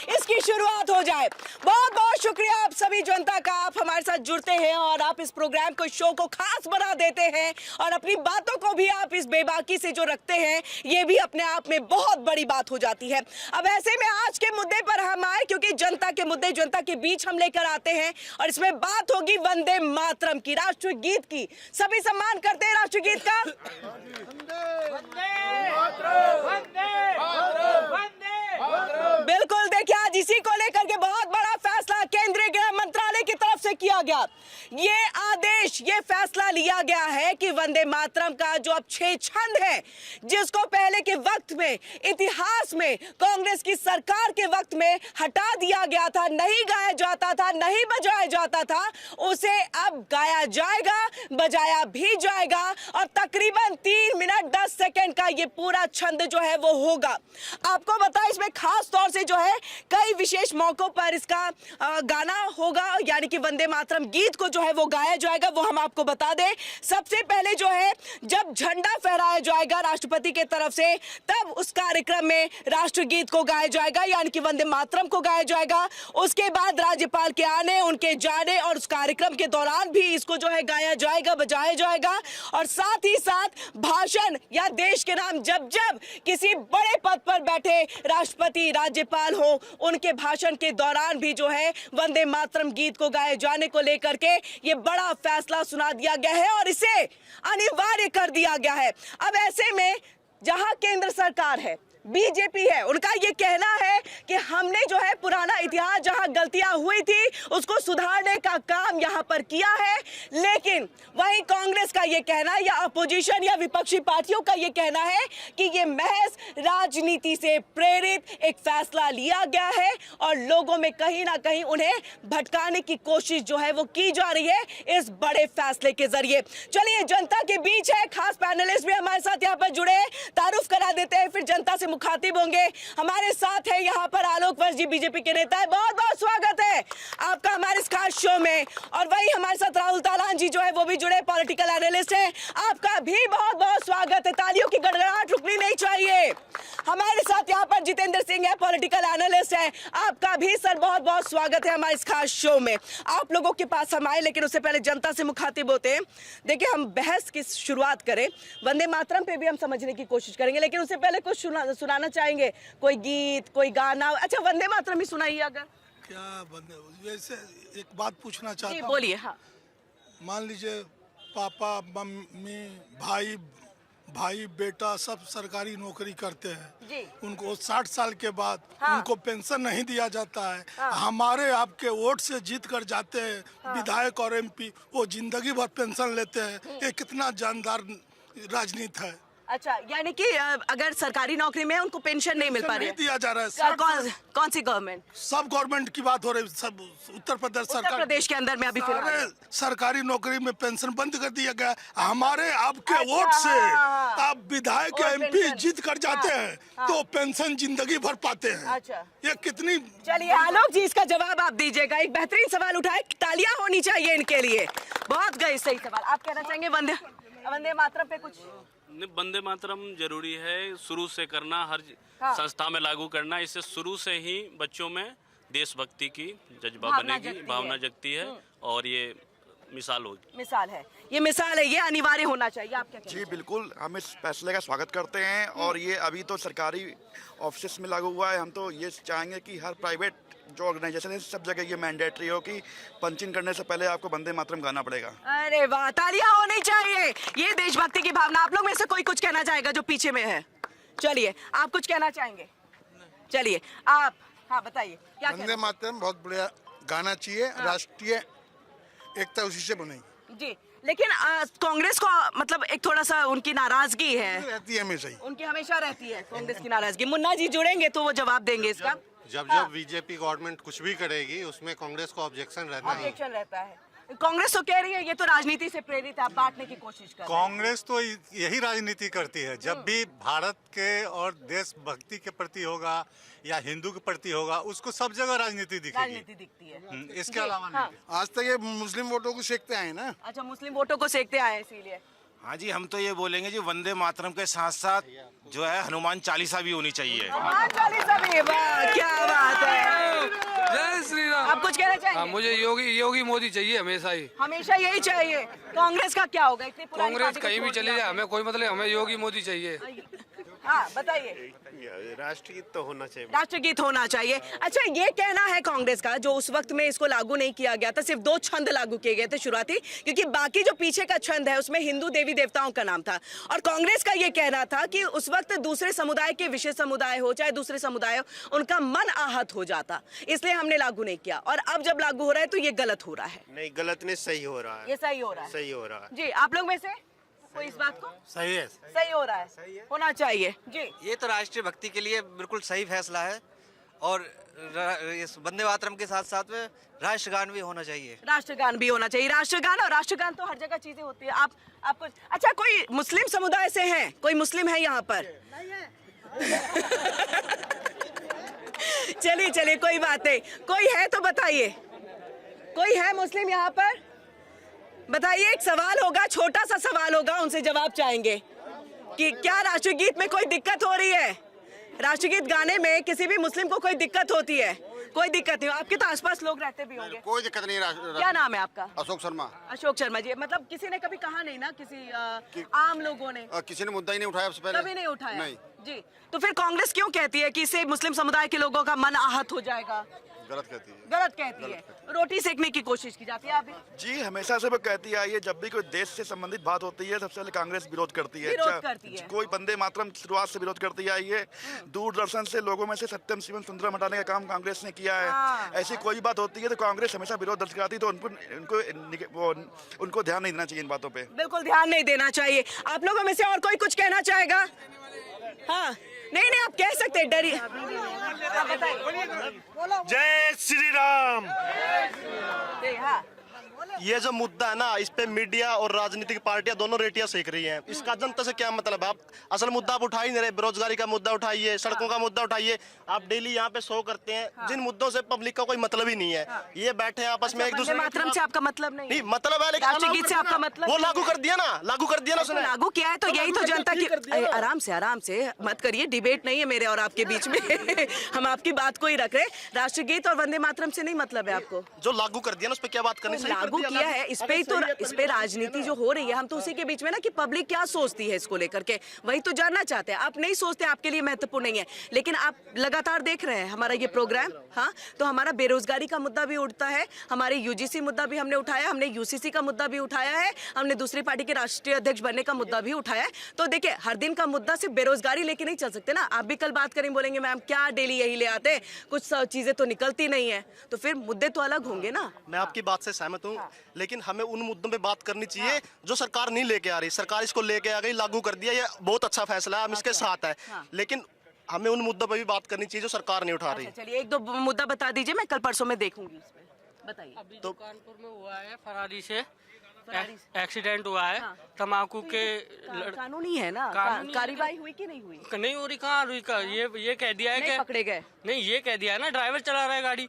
इसकी शुरुआत हो जाए। बहुत बहुत शुक्रिया आप सभी जनता का, आप हमारे साथ जुड़ते हैं और आप इस प्रोग्राम को, शो को खास बना देते हैं और अपनी बातों को भी आप इस बेबाकी से जो रखते हैं, ये भी अपने आप में बहुत बड़ी बात हो जाती है। अब ऐसे में आज के मुद्दे पर हम आए क्योंकि जनता के मुद्दे जनता के बीच हम लेकर आते हैं और इसमें बात होगी वंदे मातरम की, राष्ट्रीय गीत की। सभी सम्मान करते हैं राष्ट्रीय गीत का। बिल्कुल, देखिए आज इसी को लेकर के बहुत बड़ा फैसला केंद्रीय गृह मंत्रालय की तरफ से किया गया। ये आदेश, ये फैसला लिया गया है कि वंदे मातरम का जो अब 6 छंद है, जिसको पहले के वक्त में, इतिहास में, कांग्रेस की सरकार के वक्त में हटा दिया गया था, नहीं गाया जाता था, नहीं बजाया जाता था, उसे अब गाया जाएगा, बजाया भी जाएगा और तकरीबन 3 मिनट 10 सेकंड का ये पूरा छंद जो है वो होगा। आपको बता, इसमें खास तौर से जो है कई विशेष मौकों पर इसका गाना होगा, यानी कि वंदे मातरम गीत को जो है वो गाया जाएगा, वो हम आपको बता दें। सबसे पहले जो है जब झंडा फहराया जाएगा राष्ट्रपति के तरफ से, तब उस कार्यक्रम में राष्ट्र गीत को गाया जाएगा, यानी कि वंदे मातरम को गाया जाएगा। उसके बाद राज्यपाल के आने, उनके जाने और उस कार्यक्रम के दौरान भी इसको जो है गाया जाएगा, बजाया जाएगा और साथ ही साथ भाषण या देश के नाम, जब जब किसी बड़े पद पर बैठे राष्ट्रपति, राज्यपाल हो, उनके भाषण के दौरान भी जो है वंदे मातरम गीत को गाए जाने को लेकर के ये बड़ा फैसला सुना दिया गया है और इसे अनिवार्य कर दिया गया है। अब ऐसे में जहां केंद्र सरकार है, बीजेपी है, उनका ये कहना है कि हमने जो है पुराना इतिहास, जहां गलतियां हुई थी उसको सुधारने का काम यहां पर किया है, लेकिन वहीं कांग्रेस का ये कहना या अपोजिशन या विपक्षी पार्टियों का ये कहना है कि ये महज राजनीति से प्रेरित एक फैसला लिया गया है और लोगों में कहीं ना कहीं उन्हें भटकाने की कोशिश जो है वो की जा रही है इस बड़े फैसले के जरिए। चलिए, जनता के बीच है, खास पैनलिस्ट भी हमारे साथ यहाँ पर जुड़े, तारुफ करा देते हैं, फिर जनता से मुखातिब होंगे। हमारे साथ है यहाँ पर आलोक वर्ष जी, बीजेपी के नेता है, बहुत बहुत स्वागत है आपका हमारे इस खास शो में। और वही हमारे साथ राहुल तालान जी जो है वो भी जुड़े, पॉलिटिकल एनालिस्ट है, आपका भी बहुत बहुत स्वागत है। तालियों की गड़गड़ाहट रुकनी नहीं चाहिए। हमारे साथ यहाँ पर जितेंद्र सिंह है, पॉलिटिकल एनालिस्ट है, आपका भी सर बहुत बहुत स्वागत है हमारे इस खास शो में। आप लोगों के पास हम आए, लेकिन उससे पहले जनता से मुखातिब होते हैं। देखिए, हम बहस की शुरुआत करें, वंदे मातरम पे भी हम समझने की कोशिश करेंगे, लेकिन उससे पहले कुछ सुनाना चाहेंगे, कोई गीत, कोई गाना? अच्छा, वंदे मातरम ही सुनाइए। अगर क्या वंदे, वैसे एक बात पूछना चाहता हूँ। बोलिए। हाँ, मान लीजिए पापा, मम्मी, भाई बेटा सब सरकारी नौकरी करते हैं जी। उनको 60 साल के बाद उनको पेंशन नहीं दिया जाता है। हमारे आपके वोट से जीत कर जाते हैं विधायक और एमपी, वो जिंदगी भर पेंशन लेते हैं। ये कितना जानदार राजनीति है। अच्छा, यानी कि अगर सरकारी नौकरी में उनको पेंशन नहीं मिल पा रही है, दिया जा रहा है। कौन सी गवर्नमेंट? सब गवर्नमेंट की बात हो रही है, सब उत्तर प्रदेश सरकार, उत्तर प्रदेश के अंदर में अभी फिलहाल सरकारी नौकरी में पेंशन बंद कर दिया गया। हमारे आपके वोट से आप विधायक एमपी जीत कर जाते हैं तो पेंशन जिंदगी भर पाते हैं। अच्छा, ये कितनी। चलिए आलोक जी, इसका जवाब आप दीजिएगा। एक बेहतरीन सवाल उठाए, तालियां होनी चाहिए इनके लिए। बहुत गए सही सवाल। आप कहना चाहेंगे वंदे मातरम पे कुछ? वंदे मातरम जरूरी है शुरू से करना, हर संस्था में लागू करना। इससे शुरू से ही बच्चों में देशभक्ति की जज्बा बनेगी, भावना जगती है और ये मिसाल होगी। मिसाल है, ये मिसाल है, ये अनिवार्य होना चाहिए। आप क्या कहते हैं? जी बिल्कुल, हम इस फैसले का स्वागत करते हैं और ये अभी तो सरकारी ऑफिस में लागू हुआ है। हम तो ये चाहेंगे कि हर प्राइवेट जो ऑर्गेनाइजेशन है सब जगह ये मैंडेटरी हो कि पंचिंग करने से पहले आपको वंदे मातरम गाना पड़ेगा। अरे वाह, तालियां होनी चाहिए। ये देशभक्ति की भावना। आप लोग में से कोई कुछ कहना चाहेगा जो पीछे में है? चलिए, आप कुछ कहना चाहेंगे? चलिए आप, हाँ बताइए क्या वंदे मातरम बहुत बढ़िया गाना चाहिए। राष्ट्रीय एकता उसी से बनेगी जी। लेकिन कांग्रेस को मतलब एक थोड़ा सा उनकी नाराजगी है, रहती है हमेशा ही, उनकी हमेशा रहती है कांग्रेस की नाराजगी। मुन्ना जी जुड़ेंगे तो वो जवाब देंगे इसका। जब बीजेपी गवर्नमेंट कुछ भी करेगी उसमें कांग्रेस को ऑब्जेक्शन रहता है। कांग्रेस तो कह रही है ये तो राजनीति से प्रेरित है, आप बांटने की कोशिश कर रहे हैं। कांग्रेस तो यही राजनीति करती है। जब भी भारत के और देशभक्ति के प्रति होगा या हिंदू के प्रति होगा, उसको सब जगह राजनीति दिखती है। इसके अलावा नहीं। आज तक ये मुस्लिम वोटों को सेकते आए ना। अच्छा, मुस्लिम वोटों को सेकते आए इसीलिए। हाँ जी, हम तो ये बोलेंगे जी वंदे मातरम के साथ साथ जो है हनुमान चालीसा भी होनी चाहिए। हनुमान चालीसा भी, वाह क्या बात है। कुछ कहना चाहेंगे? मुझे योगी मोदी चाहिए हमेशा ही। हमेशा यही चाहिए। कांग्रेस का क्या होगा? इतनी पुरानी कांग्रेस पार्टी को कहीं भी छोड़ चले दिया जाए हमें कोई मतलब, हमें योगी मोदी चाहिए। हाँ बताइए। राष्ट्रगीत तो होना चाहिए। राष्ट्रगीत होना चाहिए। अच्छा, ये कहना है कांग्रेस का, जो उस वक्त में इसको लागू नहीं किया गया था, सिर्फ 2 छंद लागू किए गए थे शुरुआती, क्योंकि बाकी जो पीछे का छंद है उसमें हिंदू देवी देवताओं का नाम था। और कांग्रेस का ये कहना था कि उस वक्त दूसरे समुदाय के, विशेष समुदाय हो चाहे दूसरे समुदाय हो, उनका मन आहत हो जाता, इसलिए हमने लागू नहीं किया। और अब जब लागू हो रहा है तो ये गलत हो रहा है। नहीं, गलत नहीं, सही हो रहा है। ये सही हो रहा है। सही हो रहा है जी, आप लोग में से कोई इस बात को? सही है। सही हो रहा है, होना चाहिए जी। ये तो राष्ट्रीय भक्ति के लिए बिल्कुल सही फैसला है। और इस वंदे मातरम के साथ साथ में राष्ट्रगान भी होना चाहिए। राष्ट्रगान भी होना चाहिए। राष्ट्रगान, और राष्ट्रगान तो हर जगह चीजें होती है। आप कुछ, अच्छा कोई मुस्लिम समुदाय से हैं? कोई मुस्लिम है यहाँ पर? चलिए कोई बात नहीं। कोई है तो बताइए, कोई है मुस्लिम यहाँ पर? बताइए, एक सवाल होगा, छोटा सा सवाल होगा, उनसे जवाब चाहेंगे कि क्या राष्ट्रगीत में कोई दिक्कत हो रही है? राष्ट्रगीत गाने में किसी भी मुस्लिम को कोई दिक्कत होती है? कोई दिक्कत नहीं। आपके तो आसपास लोग रहते भी होंगे। कोई दिक्कत नहीं। क्या नाम है आपका? अशोक शर्मा। अशोक शर्मा जी, मतलब किसी ने कभी कहा नहीं ना, किसी आम लोगों ने किसी ने मुद्दा ही नहीं उठाया उससे पहले? कभी नहीं उठाया। नहीं। जी, तो फिर कांग्रेस क्यों कहती है कि इससे मुस्लिम समुदाय के लोगों का मन आहत हो जाएगा? गलत कहती है। गलत कहती है। रोटी सेकने की कोशिश की जाती है अभी। जी, हमेशा से वो कहती आई है, जब भी कोई देश से संबंधित बात होती है सबसे पहले कांग्रेस विरोध करती है। विरोध करती है। कोई वंदे मातरम शुरुआत से विरोध करती आई है। दूरदर्शन से लोगों में से सत्यम शिवम सुंदरम हटाने का काम कांग्रेस ने किया है। ऐसी कोई बात होती है तो कांग्रेस हमेशा विरोध दर्ज कराती है, तो उनको ध्यान नहीं देना चाहिए इन बातों पे। बिल्कुल ध्यान नहीं देना चाहिए। आप लोगों में से और कोई कुछ कहना चाहेगा? हाँ, नहीं आप कह सकते, डरिए। जय श्री राम। हाँ, ये जो मुद्दा है ना, इस पे मीडिया और राजनीतिक पार्टियां दोनों रेटियां सेक रही हैं। इसका जनता से क्या मतलब है? आप असल मुद्दा आप उठा ही नहीं रहे। बेरोजगारी का मुद्दा उठाइए, सड़कों का मुद्दा उठाइए। आप डेली यहाँ पे शो करते हैं जिन मुद्दों से पब्लिक का कोई मतलब ही नहीं है। ये बैठे हैं आपस में एक दूसरे मातरम से आपका मतलब नहीं? मतलब है, लेकिन राष्ट्रगीत से आपका मतलब? वो लागू कर दिया ना, लागू कर दिया ना उसने। लागू किया है तो यही तो जनता की। आराम से मत करिए, डिबेट नहीं है मेरे और आपके बीच में। हम आपकी बात को ही रख रहे। राष्ट्रगीत और वंदे मातरम से नहीं मतलब है आपको? जो लागू कर दिया ना, उस पर क्या बात करनी? लागू किया है, इस पे राजनीति जो हो रही है, हम तो उसी के बीच में ना कि पब्लिक क्या सोचती है इसको लेकर के, वही तो जानना चाहते हैं। आप नहीं सोचते, आपके लिए महत्वपूर्ण नहीं है, लेकिन आप लगातार देख रहे हैं हमारा ये प्रोग्राम। हाँ, तो हमारा बेरोजगारी का मुद्दा भी उठता है, हमारे यूजीसी मुद्दा भी हमने उठाया, हमने यूसीसी का मुद्दा भी उठाया है, हमने दूसरी पार्टी के राष्ट्रीय अध्यक्ष बनने का मुद्दा भी उठाया है। तो देखिए, हर दिन का मुद्दा सिर्फ बेरोजगारी लेके नहीं चल सकते ना। आप भी कल बात करें, बोलेंगे मैम क्या डेली यही ले आते हैं, कुछ चीजें तो निकलती नहीं है, तो फिर मुद्दे तो अलग होंगे ना। मैं आपकी बात से सहमत हूँ, लेकिन हमें उन मुद्दों पे बात करनी चाहिए जो सरकार नहीं लेके आ रही। सरकार इसको लेके आ गई, लागू कर दिया, ये बहुत अच्छा फैसला है, हम इसके साथ है। लेकिन हमें उन मुद्दों पे भी बात करनी चाहिए जो सरकार नहीं उठा रही। चलिए, 1-2 मुद्दा बता दीजिए, मैं कल परसों में देखूंगी इस पे। बताइए। अभी तो कानपुर में हुआ है, फरारी से एक्सीडेंट हुआ है। तंबाकू के कानूनी है ना, कार्रवाई हुई कि नहीं हुई? नहीं हो रही। कहाँ हुई? ये कह दिया है कि पकड़े गए। नहीं, ये कह दिया है ना ड्राइवर चला रहा है गाड़ी।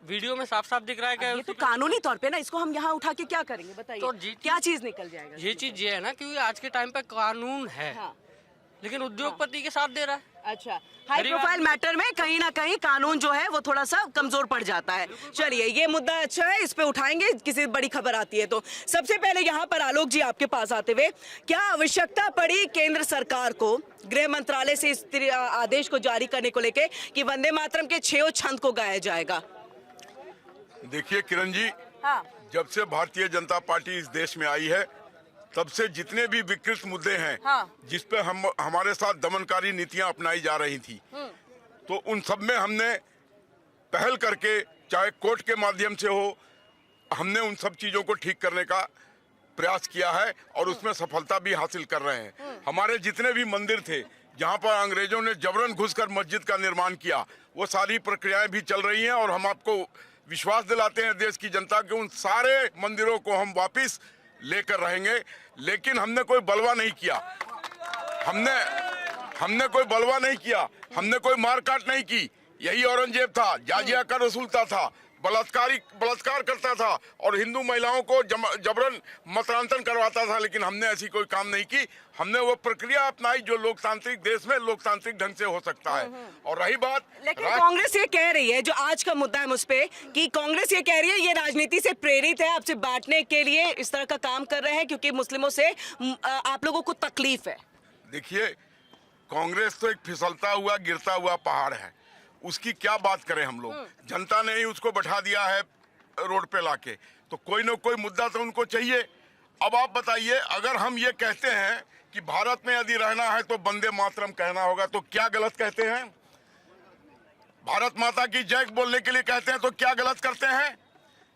वीडियो में साफ साफ दिख रहा है। ये तो कानूनी तौर पे ना, इसको हम यहाँ उठा के क्या करेंगे बताइए? तो क्या चीज निकल जाएगा? ये चीज ये है ना, क्योंकि आज के टाइम पे कानून है, लेकिन उद्योगपति के साथ दे रहा है। अच्छा, हाई प्रोफाइल मैटर में कहीं ना कहीं कानून जो है वो थोड़ा सा कमजोर पड़ जाता है। चलिए, ये मुद्दा अच्छा है, इस पे उठाएंगे किसी बड़ी खबर आती है तो। सबसे पहले यहाँ पर आलोक जी आपके पास आते हुए, क्या आवश्यकता पड़ी केंद्र सरकार को गृह मंत्रालय से इस आदेश को जारी करने को लेके कि वंदे मातरम के 6 छंद को गाया जाएगा? देखिए किरण जी, हाँ, जब से भारतीय जनता पार्टी इस देश में आई है, तब से जितने भी विकृत मुद्दे हैं, जिस पे हमारे साथ दमनकारी नीतियां अपनाई जा रही थी, तो उन सब में हमने पहल करके, चाहे कोर्ट के माध्यम से हो, हमने उन सब चीजों को ठीक करने का प्रयास किया है और उसमें सफलता भी हासिल कर रहे हैं। हमारे जितने भी मंदिर थे जहां पर अंग्रेजों ने जबरन घुसकर मस्जिद का निर्माण किया, वो सारी प्रक्रियाएं भी चल रही हैं और हम आपको विश्वास दिलाते हैं देश की जनता के उन सारे मंदिरों को हम वापस लेकर रहेंगे। लेकिन हमने कोई बलवा नहीं किया, हमने कोई बलवा नहीं किया, हमने कोई मारकाट नहीं की। यही औरंगजेब था, जाजिया का रसूलता था, बलात्कार करता था और हिंदू महिलाओं को जबरन मतदान करवाता था, लेकिन हमने ऐसी कोई काम नहीं की। हमने वो प्रक्रिया अपनाई जो लोकतांत्रिक देश में लोकतांत्रिक ढंग से हो सकता है। और रही बात, लेकिन कांग्रेस ये कह रही है, जो आज का मुद्दा है मुझ पे, कि कांग्रेस ये कह रही है ये राजनीति से प्रेरित है, आपसे बांटने के लिए इस तरह का काम कर रहे हैं क्योंकि मुस्लिमों से आप लोगों को तकलीफ है। देखिए, कांग्रेस तो एक फिसलता हुआ गिरता हुआ पहाड़ है, उसकी क्या बात करें हम लोग। जनता ने ही उसको बैठा दिया है रोड पे लाके, तो कोई ना कोई मुद्दा तो उनको चाहिए। अब आप बताइए, अगर हम ये कहते हैं कि भारत में यदि रहना है तो वंदे मातरम कहना होगा, तो क्या गलत कहते हैं? भारत माता की जय बोलने के लिए कहते हैं तो क्या गलत करते हैं?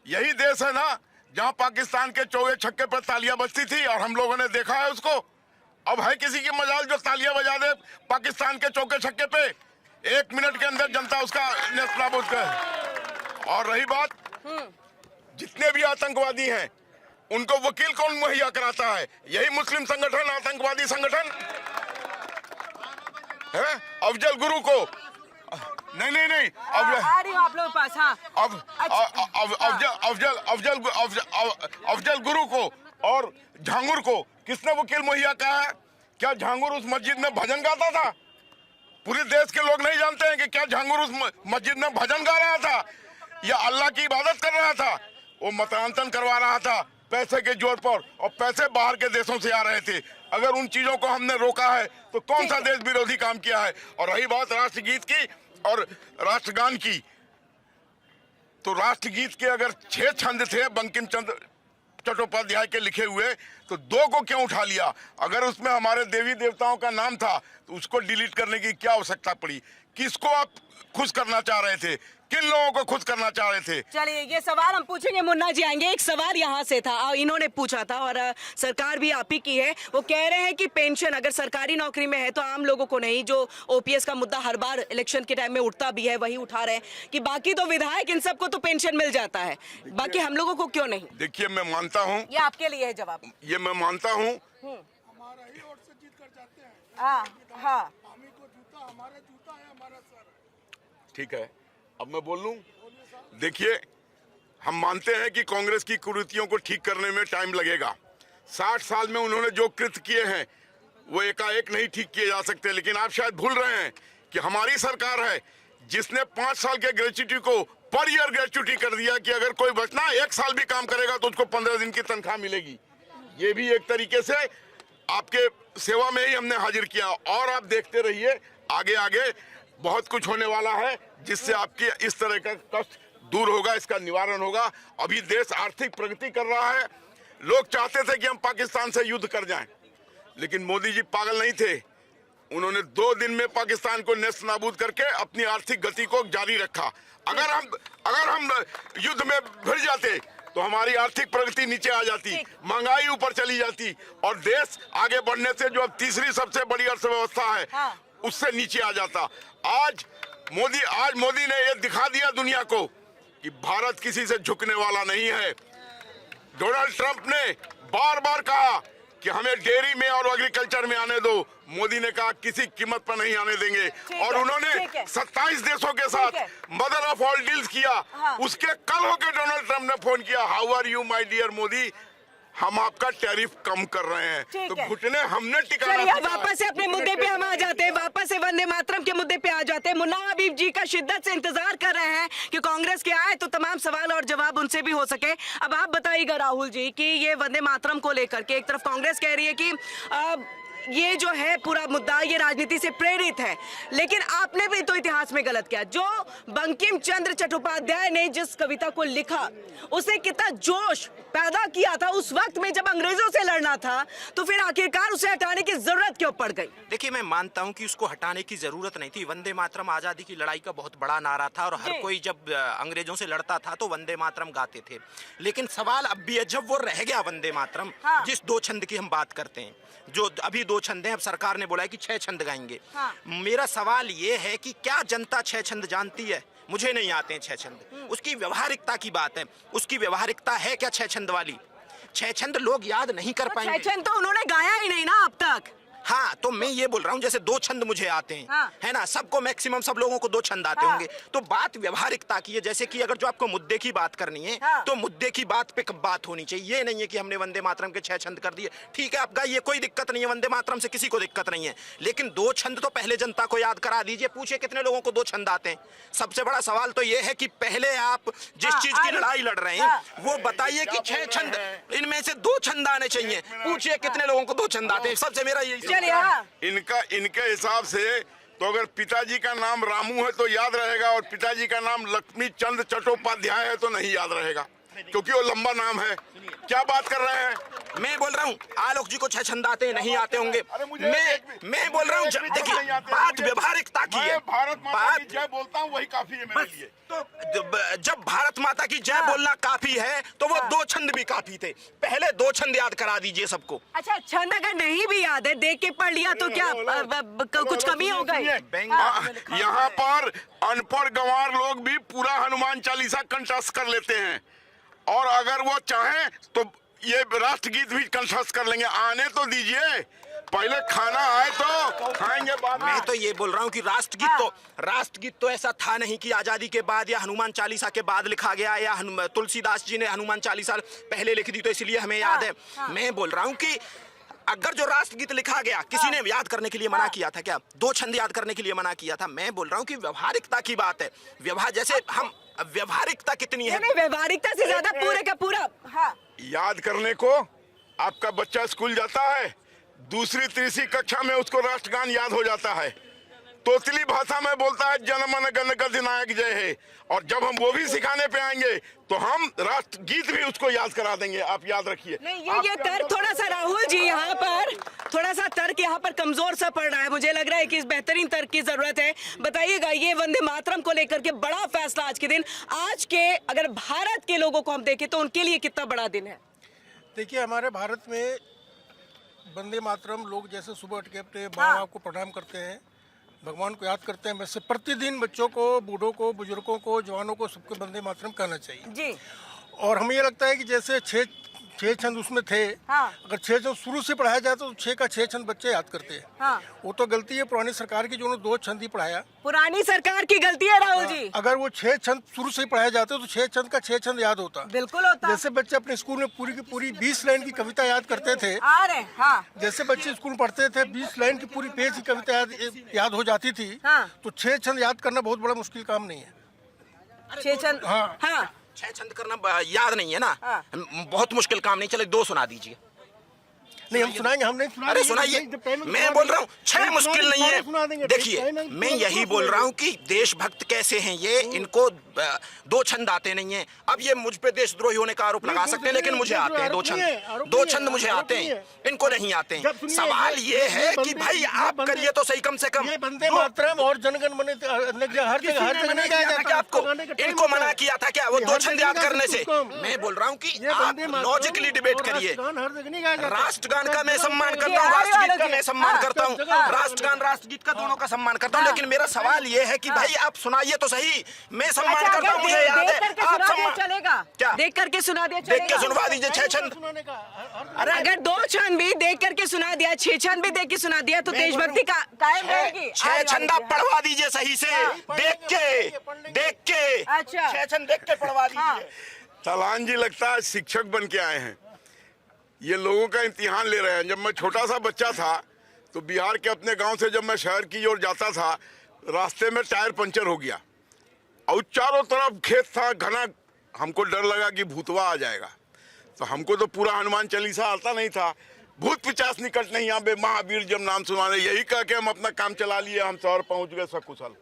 यही देश है ना जहां पाकिस्तान के चौके छक्के पर तालियां बजती थी और हम लोगों ने देखा है उसको। अब है किसी की मजाल जो तालियां बजा दे पाकिस्तान के चौके छक्के पे? 1 मिनट के अंदर जनता उसका नेस्तनाबूद करे। और रही बात, जितने भी आतंकवादी हैं उनको वकील कौन मुहैया कराता है? यही मुस्लिम संगठन, आतंकवादी संगठन है। अफजल गुरु को नहीं आ रही हूं आप लोगों के पास। हाँ, अफजल गुरु को और झांगुर को किसने वकील मुहैया कहा है? क्या झांगुर उस मस्जिद में भजन गाता था? पूरे देश के लोग नहीं जानते हैं कि क्या झांगुर उस मस्जिद में भजन गा रहा था या अल्लाह की इबादत कर रहा था? वो मतदान करवा रहा था पैसे के जोर पर, और पैसे बाहर के देशों से आ रहे थे। अगर उन चीजों को हमने रोका है तो कौन सा देश विरोधी काम किया है? और रही बात राष्ट्रगीत की और राष्ट्रगान की, तो राष्ट्रगीत के अगर 6 छंद थे बंकिम चंद्र चट्टोपाध्याय के लिखे हुए, तो 2 को क्यों उठा लिया? अगर उसमें हमारे देवी देवताओं का नाम था तो उसको डिलीट करने की क्या आवश्यकता पड़ी? किसको आप खुश करना चाह रहे थे? किन लोगों को खुश करना चाह रहे थे? चलिए ये सवाल हम पूछेंगे, मुन्ना जी आएंगे। एक सवाल यहाँ से था, इन्होंने पूछा था और सरकार भी आप ही की है। वो कह रहे हैं कि पेंशन अगर सरकारी नौकरी में है तो आम लोगों को नहीं, जो ओपीएस का मुद्दा हर बार इलेक्शन के टाइम में उठता भी है वही उठा रहे हैं कि बाकी तो विधायक इन सबको तो पेंशन मिल जाता है, बाकी हम लोगों को क्यों नहीं? देखिए, मैं मानता हूँ, ये आपके लिए है जवाब। ये मैं मानता हूँ। हमारा ही वोट से जीत कर जाते हैं। हाँ, हमी को जूता, हमारा जूता है हमारा सर। ठीक है, अब मैं बोल लूं। देखिए, हम मानते हैं कि कांग्रेस की कुरीतियों को ठीक करने में टाइम लगेगा। 60 साल में उन्होंने जो कृत्य किए हैं वो एकाएक नहीं ठीक किए जा सकते। लेकिन आप शायद भूल रहे हैं कि हमारी सरकार है जिसने 5 साल के ग्रेच्युटी को पर ईयर ग्रेच्युटी कर दिया कि अगर कोई बचना 1 साल भी काम करेगा तो उसको 15 दिन की तनख्वाह मिलेगी। ये भी एक तरीके से आपके सेवा में ही हमने हाजिर किया। और आप देखते रहिए, आगे आगे बहुत कुछ होने वाला है जिससे आपकी इस तरह का कष्ट दूर होगा, इसका निवारण होगा। अभी देश आर्थिक प्रगति कर रहा है। लोग चाहते थे कि हम पाकिस्तान से युद्ध कर जाएं, लेकिन मोदी जी पागल नहीं थे। उन्होंने 2 दिन में पाकिस्तान को नेस्तनाबूद करके अपनी आर्थिक गति को जारी रखा। अगर हम युद्ध में भिड़ जाते तो हमारी आर्थिक प्रगति नीचे आ जाती, महंगाई ऊपर चली जाती और देश आगे बढ़ने से जो अब तीसरी सबसे बड़ी अर्थव्यवस्था है उससे नीचे आ जाता। आज मोदी ने ये दिखा दिया दुनिया को कि भारत किसी से झुकने वाला नहीं है। डोनाल्ड ट्रंप ने बार बार कहा कि हमें डेयरी में और एग्रीकल्चर में आने दो। मोदी ने कहा किसी कीमत पर नहीं आने देंगे। और उन्होंने 27 देशों के साथ मदर ऑफ ऑल डील्स किया। उसके कल होकर डोनाल्ड ट्रंप ने फोन किया, how are you my dear Modi, हम आपका टैरिफ कम कर रहे हैं। तो घुटने हमने टिकाना। वापस से अपने मुद्दे पे हम आ जाते हैं, वापस से वंदे मातरम के मुद्दे पे आ जाते हैं। मुन्ना हबीब जी का शिद्दत से इंतजार कर रहे हैं कि कांग्रेस के आए तो तमाम सवाल और जवाब उनसे भी हो सके। अब आप बताइएगा राहुल जी कि ये वंदे मातरम को लेकर के एक तरफ कांग्रेस कह रही है कि ये जो है पूरा मुद्दा ये राजनीति से प्रेरित है, लेकिन आपने भी तो इतिहास में गलत किया। जो बंकिम चंद्र चट्टोपाध्याय ने जिस कविता को लिखा उसे कितना जोश पैदा किया था उस वक्त में जब अंग्रेजों से लड़ना था, तो फिर आखिरकार उसे हटाने की जरूरत क्यों पड़ गई? देखिए, मैं मानता हूं कि उसको हटाने की जरूरत नहीं थी। वंदे मातरम आजादी की लड़ाई का बहुत बड़ा नारा था और हर कोई जब अंग्रेजों से लड़ता था तो वंदे मातरम गाते थे। लेकिन सवाल अब भी है, जब वो रह गया वंदे मातरम, जिस 2 छंद की हम बात करते हैं, जो अभी 2 छंद हैं, अब सरकार ने बोला है कि 6 छंद गाएंगे। मेरा सवाल ये है कि क्या जनता 6 छंद जानती है? मुझे नहीं आते हैं 6 छंद। उसकी व्यवहारिकता की बात है, उसकी व्यवहारिकता है क्या 6 छंद वाली? 6 छंद लोग याद नहीं कर पाएंगे। 6 छंद तो उन्होंने गाया ही नहीं ना अब तक। हाँ, तो मैं ये बोल रहा हूँ जैसे दो छंद मुझे आते हैं, हाँ। है ना, सबको मैक्सिमम सब लोगों को दो छंद आते हाँ। होंगे, तो बात व्यवहारिकता की है। जैसे कि अगर जो आपको मुद्दे की बात करनी है, हाँ। तो मुद्दे की बात पे बात होनी चाहिए। ये नहीं है कि हमने वंदे मातरम के 6 छंद कर दिए, ठीक है, आप गाइए, कोई दिक्कत नहीं है, वंदे मातरम से किसी को दिक्कत नहीं है, लेकिन दो छंद तो पहले जनता को याद करा दीजिए। पूछिए कितने लोगों को दो छंद आते हैं। सबसे बड़ा सवाल तो ये है कि पहले आप जिस चीज की लड़ाई लड़ रहे हैं, वो बताइए कि 6 छंद, इनमें से 2 छंद आने चाहिए। पूछिए कितने लोगों को 2 छंद आते हैं। सबसे मेरा यही चलिए, हाँ। इनके हिसाब से तो अगर पिताजी का नाम रामू है तो याद रहेगा, और पिताजी का नाम लक्ष्मी चंद चट्टोपाध्याय है तो नहीं याद रहेगा, क्योंकि वो लंबा नाम है। क्या बात कर रहे हैं? मैं बोल रहा हूँ आलोक जी को 6 छंद आते हैं, नहीं आते होंगे। मैं बोल रहा हूँ, देखिए बात व्यवहारिकता की है। भारत माता की जय बोलता हूँ, वही काफी है मेरे लिए। तो जब भारत माता की जय बोलना काफी है, तो वो 2 छंद भी काफी थे। पहले 2 छंद याद करा दीजिए सबको। अच्छा, छंद अगर नहीं भी याद है, देख के पढ़ लिया तो क्या कुछ कमी हो गई? यहाँ पर अनपढ़ गंवार लोग भी पूरा हनुमान चालीसा कंठस्थ कर लेते हैं, और अगर वो चाहें तो ये राष्ट्रगीत भी कंठस्थ कर लेंगे। आने तो दीजिए, पहले खाना आए तो खाएंगे बाद में। मैं तो ये बोल रहा हूँ कि राष्ट्रगीत तो ऐसा था नहीं कि आजादी के बाद या हनुमान चालीसा के बाद लिखा गया, या तुलसीदास जी ने हनुमान चालीसा पहले लिख दी तो इसलिए हमें याद है। मैं बोल रहा हूँ कि अगर जो राष्ट्रगीत लिखा गया, किसी ने याद करने के लिए मना किया था क्या? 2 छंद याद करने के लिए मना किया था? मैं बोल रहा हूँ कि व्यवहारिकता की बात है। व्यवहार जैसे हम व्यवहारिकता कितनी है? नहीं, व्यवहारिकता से ज्यादा पूरे का पूरा। हाँ। याद करने को आपका बच्चा स्कूल जाता है, दूसरी तीसरी कक्षा में उसको राष्ट्रगान याद हो जाता है, तोतली भाषा में बोलता है जनमन गण गणनायक जय है, और जब हम वो भी सिखाने पे आएंगे तो हम राष्ट्रगीत भी उसको याद करा देंगे। आप याद रखिए। नहीं, ये तर्क थोड़ा सा राहुल जी यहाँ पर थोड़ा सा तर्क यहाँ पर कमजोर सा पड़ रहा है। मुझे लग रहा है कि इस बेहतरीन तर्क की जरूरत है। बताइएगा, ये वंदे मातरम को लेकर के बड़ा फैसला आज के दिन, आज के अगर भारत के लोगों को हम देखें तो उनके लिए कितना बड़ा दिन है? देखिए, हमारे भारत में वंदे मातरम लोग जैसे सुबह उठ के अपने माँ बाप को प्रणाम करते हैं, भगवान को याद करते हैं, वैसे प्रतिदिन बच्चों को, बूढ़ों को, बुजुर्गों को, जवानों को सबको वंदे मातरम कहना चाहिए जी। और हमें ये लगता है कि जैसे 6 छंद उसमें थे, अगर 6 छंद शुरू से पढ़ाया जाए तो 6 का 6 छंद बच्चे याद करते हैं। वो तो गलती है पुरानी सरकार की, जो उन्होंने 2 छंद ही पढ़ाया। पुरानी सरकार की गलती है राहुल जी। अगर वो 6 छंद शुरू से ही पढ़ाए जाते तो 6 छंद का 6 छंद याद होता। बिल्कुल होता। जैसे बच्चे अपने स्कूल में पूरी की पूरी 20 लाइन की कविता याद करते थे। जैसे बच्चे स्कूल पढ़ते थे, 20 लाइन की पूरी पेज की कविता याद हो जाती थी। तो 6 छंद याद करना बहुत बड़ा मुश्किल काम नहीं है। 6 छंद, हाँ 6 छंद करना याद नहीं है ना, बहुत मुश्किल काम नहीं। चले 2 सुना दीजिए। नहीं, हम सुनाएंगे, हम नहीं सुना। अरे सुनाइए, मैं बोल रहा हूँ 6 मुश्किल नहीं है। देखिए, मैं यही बोल रहा हूँ कि देशभक्त कैसे हैं ये, इनको 2 छंद आते नहीं है। अब ये मुझ पे देशद्रोही होने का आरोप लगा सकते हैं, लेकिन मुझे आते हैं 2 छंद। 2 छंद मुझे आते हैं, इनको नहीं आते हैं। सवाल ये है कि भाई आप करिए तो सही, कम से कम। वंदे मातरम और जनगण मन हर जगह नहीं गाया जाता। आपको इनको मना किया था क्या वो 2 छंद याद करने से? मैं बोल रहा हूँ कि आप लॉजिकली डिबेट करिए। राष्ट्रगान का मैं सम्मान करता हूँ, राष्ट्रगीत का मैं सम्मान करता हूँ, राष्ट्रगान राष्ट्रगीत का दोनों का सम्मान करता हूँ, लेकिन मेरा सवाल ये है कि भाई आप सुनाइए तो सही। मैं सम्मान करता हूँ, मुझे याद है। आप सम्मान चलेगा क्या? देख करके सुना दिया, देख के सुनवा दीजिए 6 छंद। अरे अगर 2 छंद भी देख करके सुना दिया, 6 छंद भी देख के सुना दिया तो देशभक्ति का कायम रहेगी। 6 छंद आप पढ़वा दीजिए सही से, देख के। अच्छा, 6 छंद देख के पढ़वा दीजिए। तलान जी लगता है शिक्षक बन के आए हैं, ये लोगों का इम्तिहान ले रहे हैं। जब मैं छोटा सा बच्चा था तो बिहार के अपने गांव से जब मैं शहर की ओर जाता था, रास्ते में टायर पंचर हो गया और चारों तरफ खेत था घना। हमको डर लगा कि भूतवा आ जाएगा, तो हमको तो पूरा हनुमान चालीसा आता नहीं था। भूत पिचास निकट नहीं यहाँ पे महावीर जब नाम सुनाने, यही कह के हम अपना काम चला लिए, हम शहर पहुंच गए सकुशल।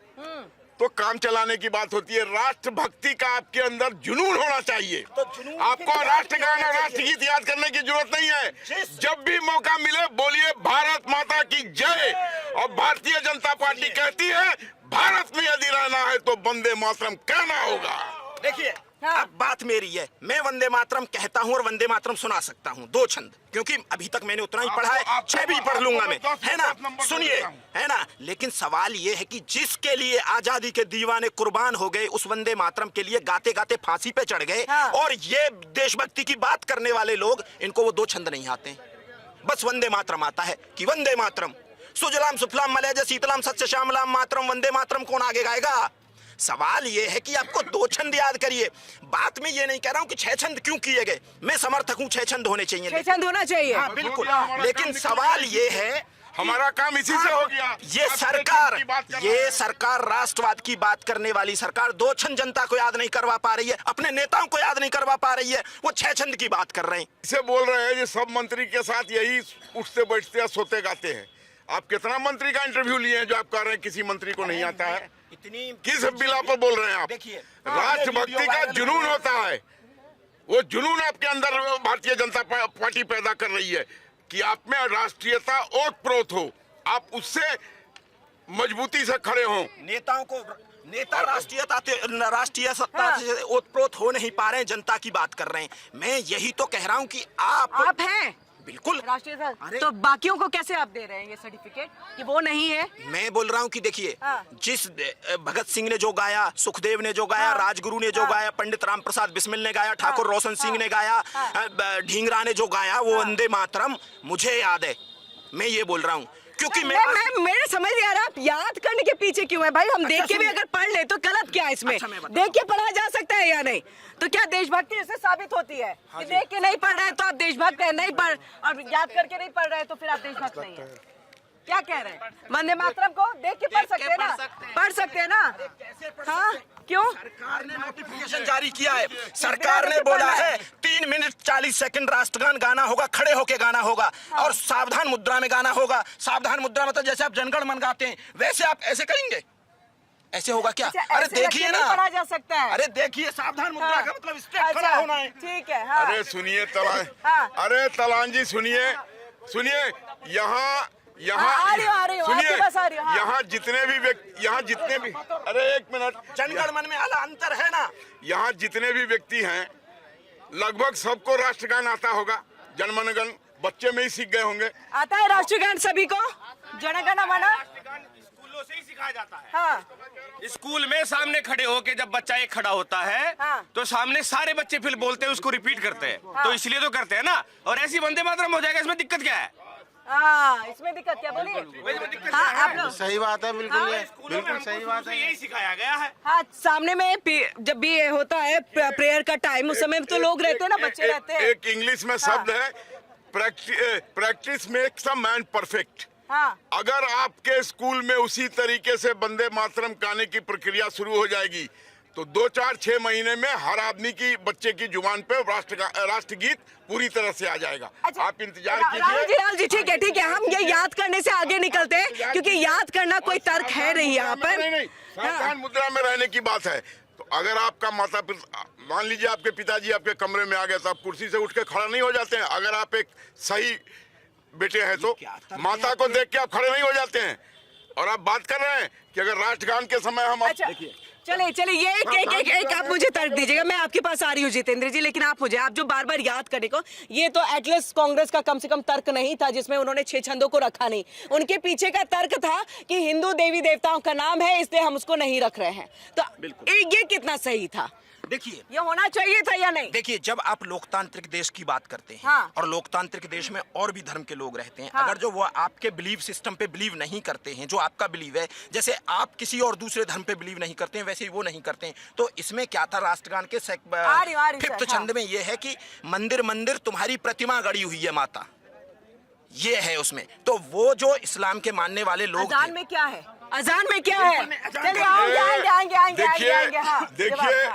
तो काम चलाने की बात होती है। राष्ट्रभक्ति का आपके अंदर जुनून होना चाहिए। आपको राष्ट्रगान और राष्ट्रगीत याद करने की जरूरत नहीं है। जब भी मौका मिले बोलिए भारत माता की जय, और भारतीय जनता पार्टी कहती है भारत में यदि रहना है तो वंदे मातरम कहना होगा। देखिए, अब बात मेरी है, मैं वंदे मातरम कहता हूँ और वंदे मातरम सुना सकता हूँ 2 छंद, क्योंकि अभी तक मैंने उतना ही पढ़ा है। 6 भी पढ़ लूंगा मैं, है ना? सुनिए, है ना? लेकिन सवाल ये है कि जिसके लिए आजादी के दीवाने कुर्बान हो गए, उस वंदे मातरम के लिए गाते गाते फांसी पे चढ़ गए, और ये देशभक्ति की बात करने वाले लोग, इनको वो 2 छंद नहीं आते। बस वंदे मातरम आता है कि वंदे मातरम, सुजलाम सुफलाम मलयज शीतलाम सत्य श्यामलाम मातरम, वंदे मातरम कौन आगे गाएगा? सवाल ये है कि आपको 2 छंद याद करिए। बात में ये नहीं कह रहा हूं कि 6 छंद क्यों किए गए, मैं समर्थक हूं 6 छंद होने चाहिए, 6 छंद होना चाहिए। हाँ, बिल्कुल। लेकिन सवाल ये है, हमारा काम इसी से हो गया। ये सरकार राष्ट्रवाद की बात करने वाली सरकार 2 छंद जनता को याद नहीं करवा पा रही है, अपने नेताओं को याद नहीं करवा पा रही है, वो 6 छंद की बात कर रहे हैं। इसे बोल रहे हैं, ये सब मंत्री के साथ यही उठते बैठते या सोते गाते हैं। आप कितना मंत्री का इंटरव्यू लिए हैं जो आप कह रहे हैं किसी मंत्री को नहीं आता है? इतनी किस बिला पर बोल रहे हैं आप? देखिए, राष्ट्रभक्ति का जुनून होता है, वो जुनून आपके अंदर भारतीय जनता पार्टी पैदा कर रही है कि आप में राष्ट्रीयता ओतप्रोत हो, आप उससे मजबूती से खड़े हो। नेताओं को नेता राष्ट्रीय सत्ता से ओतप्रोत हो नहीं पा रहे हैं, जनता की बात कर रहे हैं। मैं यही तो कह रहा हूं कि आप हैं बिल्कुल राष्ट्रीय तो बाकियों को कैसे आप दे रहे हैं ये सर्टिफिकेट कि वो नहीं है? मैं बोल रहा हूं कि देखिए, हाँ। जिस भगत सिंह ने जो गाया, सुखदेव ने जो गाया, हाँ। राजगुरु ने जो हाँ। गाया, पंडित राम प्रसाद बिस्मिल ने गाया, ठाकुर हाँ। रोशन सिंह हाँ। ने गाया, हाँ। ढींगरा ने जो गाया, वो वंदे मातरम मुझे याद है। मैं ये बोल रहा हूं क्योंकि मैं मेरे समझ नहीं आ रहा, आप याद करने के पीछे क्यों है भाई? हम देख के भी अगर पढ़ ले तो गलत क्या है इसमें? देख के पढ़ा जा सकता है या नहीं? तो क्या देशभक्ति इससे साबित होती है कि देख के नहीं पढ़ रहे हैं तो आप देशभक्त है, नहीं पढ़ और याद करके नहीं पढ़ रहे हैं तो फिर आप देशभक्त नहीं है? क्या कह रहे हैं? वंदे मातरम को देख के पढ़ सकते हैं ना? पढ़ सकते हैं ना? हाँ, क्यों? सरकार ने नोटिफिकेशन जारी किया है, सरकार ने बोला है 3 मिनट 40 सेकंड राष्ट्रगान गाना होगा, खड़े होके गाना होगा और सावधान मुद्रा में गाना होगा। सावधान मुद्रा मतलब जैसे आप जनगण मन गाते हैं वैसे आप ऐसे करेंगे, ऐसे होगा क्या? अरे देखिए ना, पढ़ा जा सकता है। अरे देखिए, सावधान मुद्रा का मतलब स्ट्रेट खड़ा होना है। ठीक है। हाँ। अरे सुनिए तलान, हाँ। अरे तलान जी सुनिए, यहाँ आ रही हूँ, सुनिए, आपके पास आ रही हूँ, हाँ। यहाँ जितने भी व्यक्ति, यहाँ जितने भी, अरे 1 मिनट, जनगण मन में आला अंतर है ना। यहाँ जितने भी व्यक्ति हैं लगभग सबको राष्ट्रगान आता होगा, जनगण बच्चे में ही सीख गए होंगे। आता है राष्ट्रगान सभी को? जनगण मन स्कूलों से ही सिखाया जाता है। हाँ। स्कूल में सामने खड़े होके जब बच्चा एक खड़ा होता है हाँ। तो सामने सारे बच्चे फिर बोलते हैं, उसको रिपीट करते हैं। हाँ। तो इसलिए तो करते हैं ना। और ऐसी वंदे मातरम हो जाएगा, इसमें दिक्कत क्या है? हाँ, इसमें दिक्कत क्या? बोलिए। हाँ, आप लोग सही बात है, बिल्कुल हाँ। ये बिल्कुल सही बात है। यही सिखाया गया है। हाँ, सामने में जब भी ये होता है प्रेयर का टाइम, उस समय तो लोग रहते हैं ना, बच्चे रहते हैं। एक इंग्लिश में शब्द है, practice makes a man perfect. हाँ। अगर आपके स्कूल में उसी तरीके से वंदे मातरम गाने की प्रक्रिया शुरू हो जाएगी तो 2, 4, 6 महीने में हर आदमी की, बच्चे की जुबान पे राष्ट्रगीत पूरी तरह से आ जाएगा। अच्छा, आप इंतजार राहुल जी ठीक है, हम ये याद करने से आगे निकलते हैं क्योंकि याद करना कोई तर्क है नहीं यहाँ पर। नहीं, सावधान मुद्रा में रहने की बात है। तो अगर आपका माता पिता, मान लीजिए आपके पिताजी आपके कमरे में आ गए तो आप कुर्सी से उठ के खड़ा नहीं हो जाते हैं। अगर आप एक सही बेटे हैं तो माता को देख के आप खड़े नहीं हो जाते हैं। और आप बात कर रहे हैं कि अगर राष्ट्रगान के समय हम अच्छा, चलिए ये एक आप मुझे तर्क दीजिएगा, मैं आपके पास आ रही हूँ जितेंद्र जी, लेकिन आप मुझे, आप जो बार बार याद करने को, ये तो एटलीस्ट कांग्रेस का कम से कम तर्क नहीं था जिसमें उन्होंने 6 छंदों को रखा नहीं। उनके पीछे का तर्क था कि हिंदू देवी देवताओं का नाम है इसलिए हम उसको नहीं रख रहे हैं। तो ये कितना सही था? देखिए, ये होना चाहिए था या नहीं? देखिए, जब आप लोकतांत्रिक देश की बात करते हैं हाँ। और लोकतांत्रिक देश में और भी धर्म के लोग रहते हैं, हाँ। अगर जो वो आपके बिलीव सिस्टम पे बिलीव नहीं करते हैं, जो आपका बिलीव है, जैसे आप किसी और दूसरे धर्म पे बिलीव नहीं करते हैं वैसे ही वो नहीं करते हैं, तो इसमें क्या था? राष्ट्रगान के 5th छंद में ये है कि मंदिर मंदिर तुम्हारी प्रतिमा गड़ी हुई है माता, ये है उसमें। तो वो जो इस्लाम के मानने वाले लोग, अजान में क्या है? अजान में क्या है? चलिए आएंगे। देखिए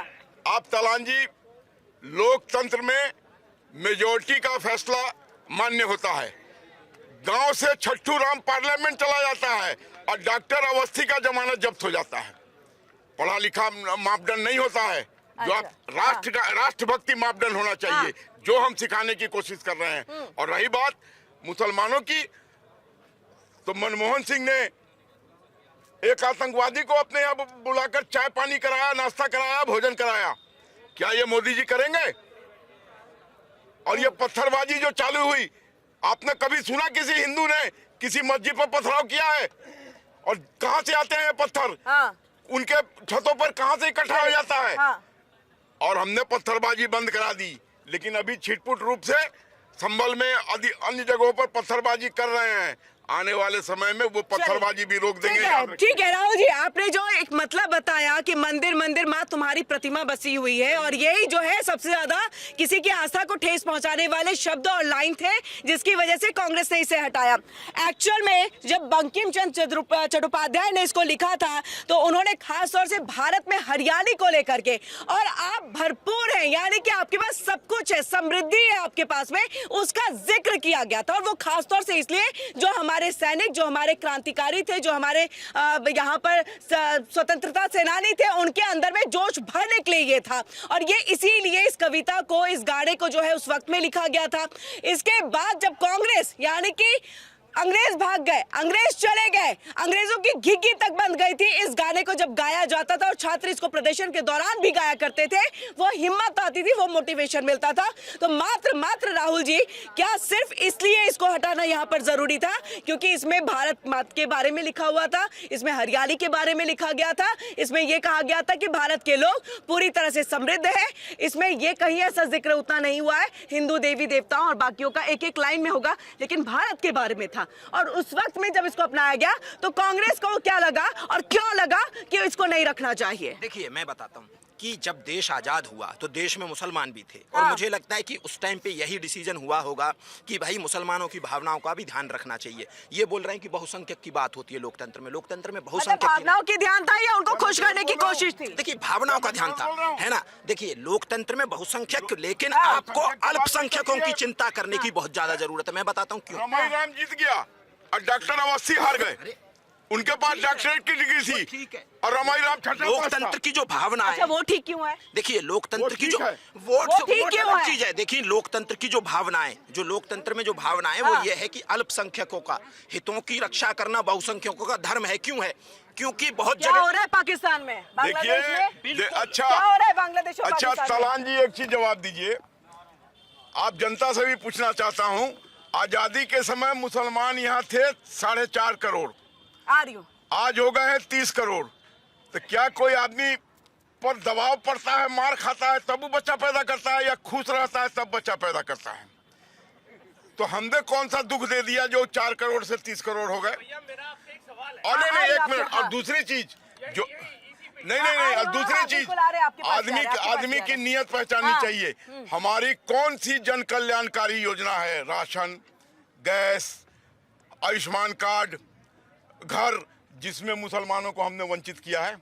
आप तलान जी, लोकतंत्र में मेजोरिटी का फैसला मान्य होता है। गांव से छट्टू राम पार्लियामेंट चला जाता है और डॉक्टर अवस्थी का जमानत जब्त हो जाता है। पढ़ा लिखा मापदंड नहीं होता है, जो आप राष्ट्रभक्ति मापदंड होना चाहिए, जो हम सिखाने की कोशिश कर रहे हैं। और रही बात मुसलमानों की, तो मनमोहन सिंह ने एक आतंकवादी को अपने यहाँ बुलाकर चाय पानी कराया, नाश्ता कराया, भोजन कराया। क्या ये मोदी जी करेंगे? और ये पत्थरबाजी जो चालू हुई, आपने कभी सुना किसी हिंदू ने किसी मस्जिद पर पथराव किया है? और कहां से आते हैं पत्थर? हाँ। उनके छतों पर कहां से इकट्ठा हो जाता है? हाँ। और हमने पत्थरबाजी बंद करा दी, लेकिन अभी छिटपुट रूप से संभल में अन्य जगहों पर पत्थरबाजी कर रहे हैं, आने वाले समय में वो पत्थरबाजी भी रोक देंगे। ठीक है राहुल जी, आपने जो एक मतलब बताया कि मंदिर मंदिर माँ तुम्हारी प्रतिमा बसी हुई है, और यही जो है सबसे ज्यादा किसी की आस्था को ठेस पहुंचाने वाले शब्द और लाइन थे, जिसकी वजह से कांग्रेस ने इसे हटाया। एक्चुअल में जब बंकिम चंद्र चट्टोपाध्याय ने इसको लिखा था तो उन्होंने खास तौर से भारत में हरियाली को लेकर के, और आप भरपूर हैं, यानी कि आपके पास सब कुछ है, समृद्धि है आपके पास में, उसका जिक्र किया गया था। और वो खास तौर से इसलिए जो हमारे सैनिक, जो हमारे क्रांतिकारी थे, जो हमारे यहाँ पर स्वतंत्रता सेनानी थे, उनके अंदर में जोश भरने के लिए ये था। और ये इसीलिए इस कविता को, इस गाने को जो है उस वक्त में लिखा गया था। इसके बाद जब कांग्रेस, यानी कि अंग्रेज भाग गए, अंग्रेज चले गए, अंग्रेजों की घिघी तक बंद गई थी, इस गाने को जब गाया जाता था और छात्र इसको प्रदर्शन के दौरान भी गाया करते थे, वो हिम्मत आती थी, वो मोटिवेशन मिलता था। तो मात्र राहुल जी, क्या सिर्फ इसलिए इसको हटाना यहाँ पर जरूरी था क्योंकि इसमें भारत माता के बारे में लिखा हुआ था, इसमें हरियाली के बारे में लिखा गया था, इसमें यह कहा गया था कि भारत के लोग पूरी तरह से समृद्ध है, इसमें यह कहीं ऐसा जिक्र उतना नहीं हुआ है हिंदू देवी देवताओं और बाकियों का, एक एक लाइन में होगा, लेकिन भारत के बारे में था। और उस वक्त में जब इसको अपनाया गया तो कांग्रेस को क्या लगा और क्यों लगा कि इसको नहीं रखना चाहिए? देखिए, मैं बताता हूँ कि जब देश आजाद हुआ तो देश में मुसलमान भी थे, और मुझे लगता है कि उस टाइम पे यही डिसीजन हुआ होगा कि भाई मुसलमानों की भावनाओं का भी ध्यान रखना चाहिए। ये बोल रहे हैं कि बहुसंख्यक की बात होती है लोकतंत्र में, लोकतंत्र में बहुसंख्यक भावनाओं की ध्यान था या उनको खुश करने की कोशिश थी? देखिए, भावनाओं का ध्यान था, है ना। देखिए, लोकतंत्र में बहुसंख्यक, लेकिन आपको अल्पसंख्यकों की चिंता करने की बहुत ज्यादा जरूरत है। मैं बताता हूँ क्यों। रमाई राम जीत गया और डॉक्टर अवस्थी हार गए, उनके पास डॉक्टरेट की डिग्री थी, ठीक है, और रमाई राम छठा लोकतंत्र की जो भावना है, वो ठीक क्यों है? देखिए, लोकतंत्र की जो वोट अलग चीज है। देखिए, लोकतंत्र की जो भावनाएं, जो लोकतंत्र में जो भावनाएं, वो ये है कि अल्पसंख्यकों का हितों की रक्षा करना बहुसंख्यकों का धर्म है। क्यों है? क्योंकि बहुत क्या हो रहा है पाकिस्तान में, बांग्लादेश में? अच्छा, क्या हो रहा है बांग्लादेश और अच्छा पाकिस्तान में? तलान जी, एक चीज जवाब दीजिए। आप जनता से भी पूछना चाहता हूँ, आजादी के समय मुसलमान यहाँ थे 4.5 करोड़, आ रही हूँ, आज हो गए हैं 30 करोड़। तो क्या कोई आदमी पर दबाव पड़ता है, मार खाता है तब वो बच्चा पैदा करता है, या खुश रहता है तब बच्चा पैदा करता है? तो हमने कौन सा दुख दे दिया जो 4 करोड़ से 30 करोड़ हो गए? और नहीं, एक मिनट, और दूसरी चीज जो नहीं, और दूसरी चीज, आदमी की नीयत पहचाननी चाहिए। हमारी कौन सी जन कल्याणकारी योजना है, राशन, गैस, आयुष्मान कार्ड, घर, जिसमें मुसलमानों को हमने वंचित किया है?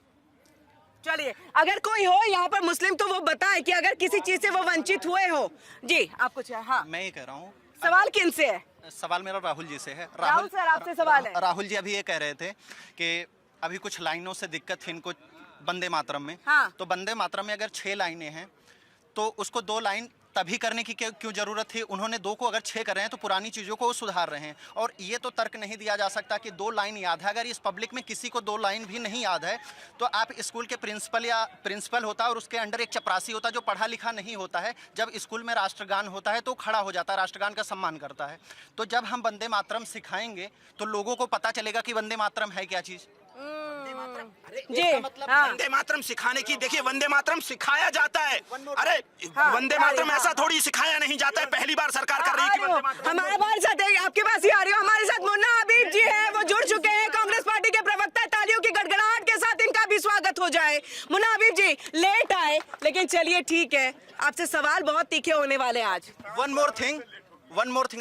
चलिए, अगर कोई हो यहाँ पर मुस्लिम तो वो बताए कि अगर किसी चीज से वो वंचित हुए हो। जी, आप कुछ है? हाँ, मैं ये कह रहा हूँ, सवाल किन से है? सवाल मेरा राहुल जी से है। राहुल सर, आपसे सवाल है। राहुल जी अभी ये कह रहे थे कि अभी कुछ लाइनों से दिक्कत थी इनको वंदे मातरम में। हाँ। तो वंदे मातरम में अगर 6 लाइनें हैं तो उसको 2 लाइन तभी करने की क्यों जरूरत थी? उन्होंने 2 को अगर 6 कर रहे हैं तो पुरानी चीज़ों को वो सुधार रहे हैं। और ये तो तर्क नहीं दिया जा सकता कि 2 लाइन याद है। अगर इस पब्लिक में किसी को 2 लाइन भी नहीं याद है तो आप स्कूल के प्रिंसिपल होता है और उसके अंडर एक चपरासी होता है जो पढ़ा लिखा नहीं होता है, जब स्कूल में राष्ट्रगान होता है तो खड़ा हो जाता है, राष्ट्रगान का सम्मान करता है। तो जब हम वंदे मातरम सिखाएंगे तो लोगों को पता चलेगा कि वंदे मातरम है क्या चीज़। जी, मतलब वंदे मातरम सिखाने की, देखिए, वंदे मातरम सिखाया जाता है। अरे वंदे मातरम ऐसा थोड़ी सिखाया नहीं जाता है, पहली बार सरकार कर रही है कि वंदे मातरम। हमारे साथ आपके पास ही आ रही हो, हमारे साथ मुन्ना हबीब जी है, वो जुड़ चुके हैं, कांग्रेस पार्टी के प्रवक्ता। तालियों की गड़गड़ाहट के साथ इनका भी स्वागत हो जाए। मुन्ना हबीब जी लेट आए, लेकिन चलिए ठीक है, आपसे सवाल बहुत तीखे होने वाले आज। One more thing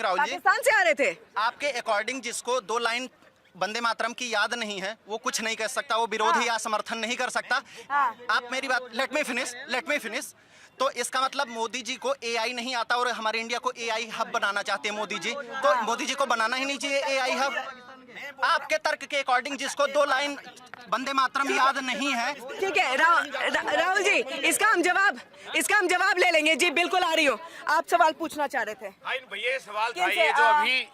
Rahul ji, Pakistan से आ रहे थे। आपके अकॉर्डिंग जिसको 2 लाइन वंदे मातरम की याद नहीं है वो कुछ नहीं कह सकता, वो विरोधी या समर्थन नहीं कर सकता। आप मेरी बात, लेट मी फिनिश। तो इसका मतलब मोदी जी को एआई नहीं आता और हमारे इंडिया को एआई हब बनाना चाहते हैं मोदी जी, तो मोदी जी को बनाना ही नहीं चाहिए एआई हब। आपके तर्क के अकॉर्डिंग जिसको 2 लाइन वंदे मातरम याद नहीं है, ठीक है राहुल जी, इसका हम जवाब ले लेंगे। जी बिल्कुल, आ रही हो, आप सवाल पूछना चाह रहे थे। भैया, सवाल था ये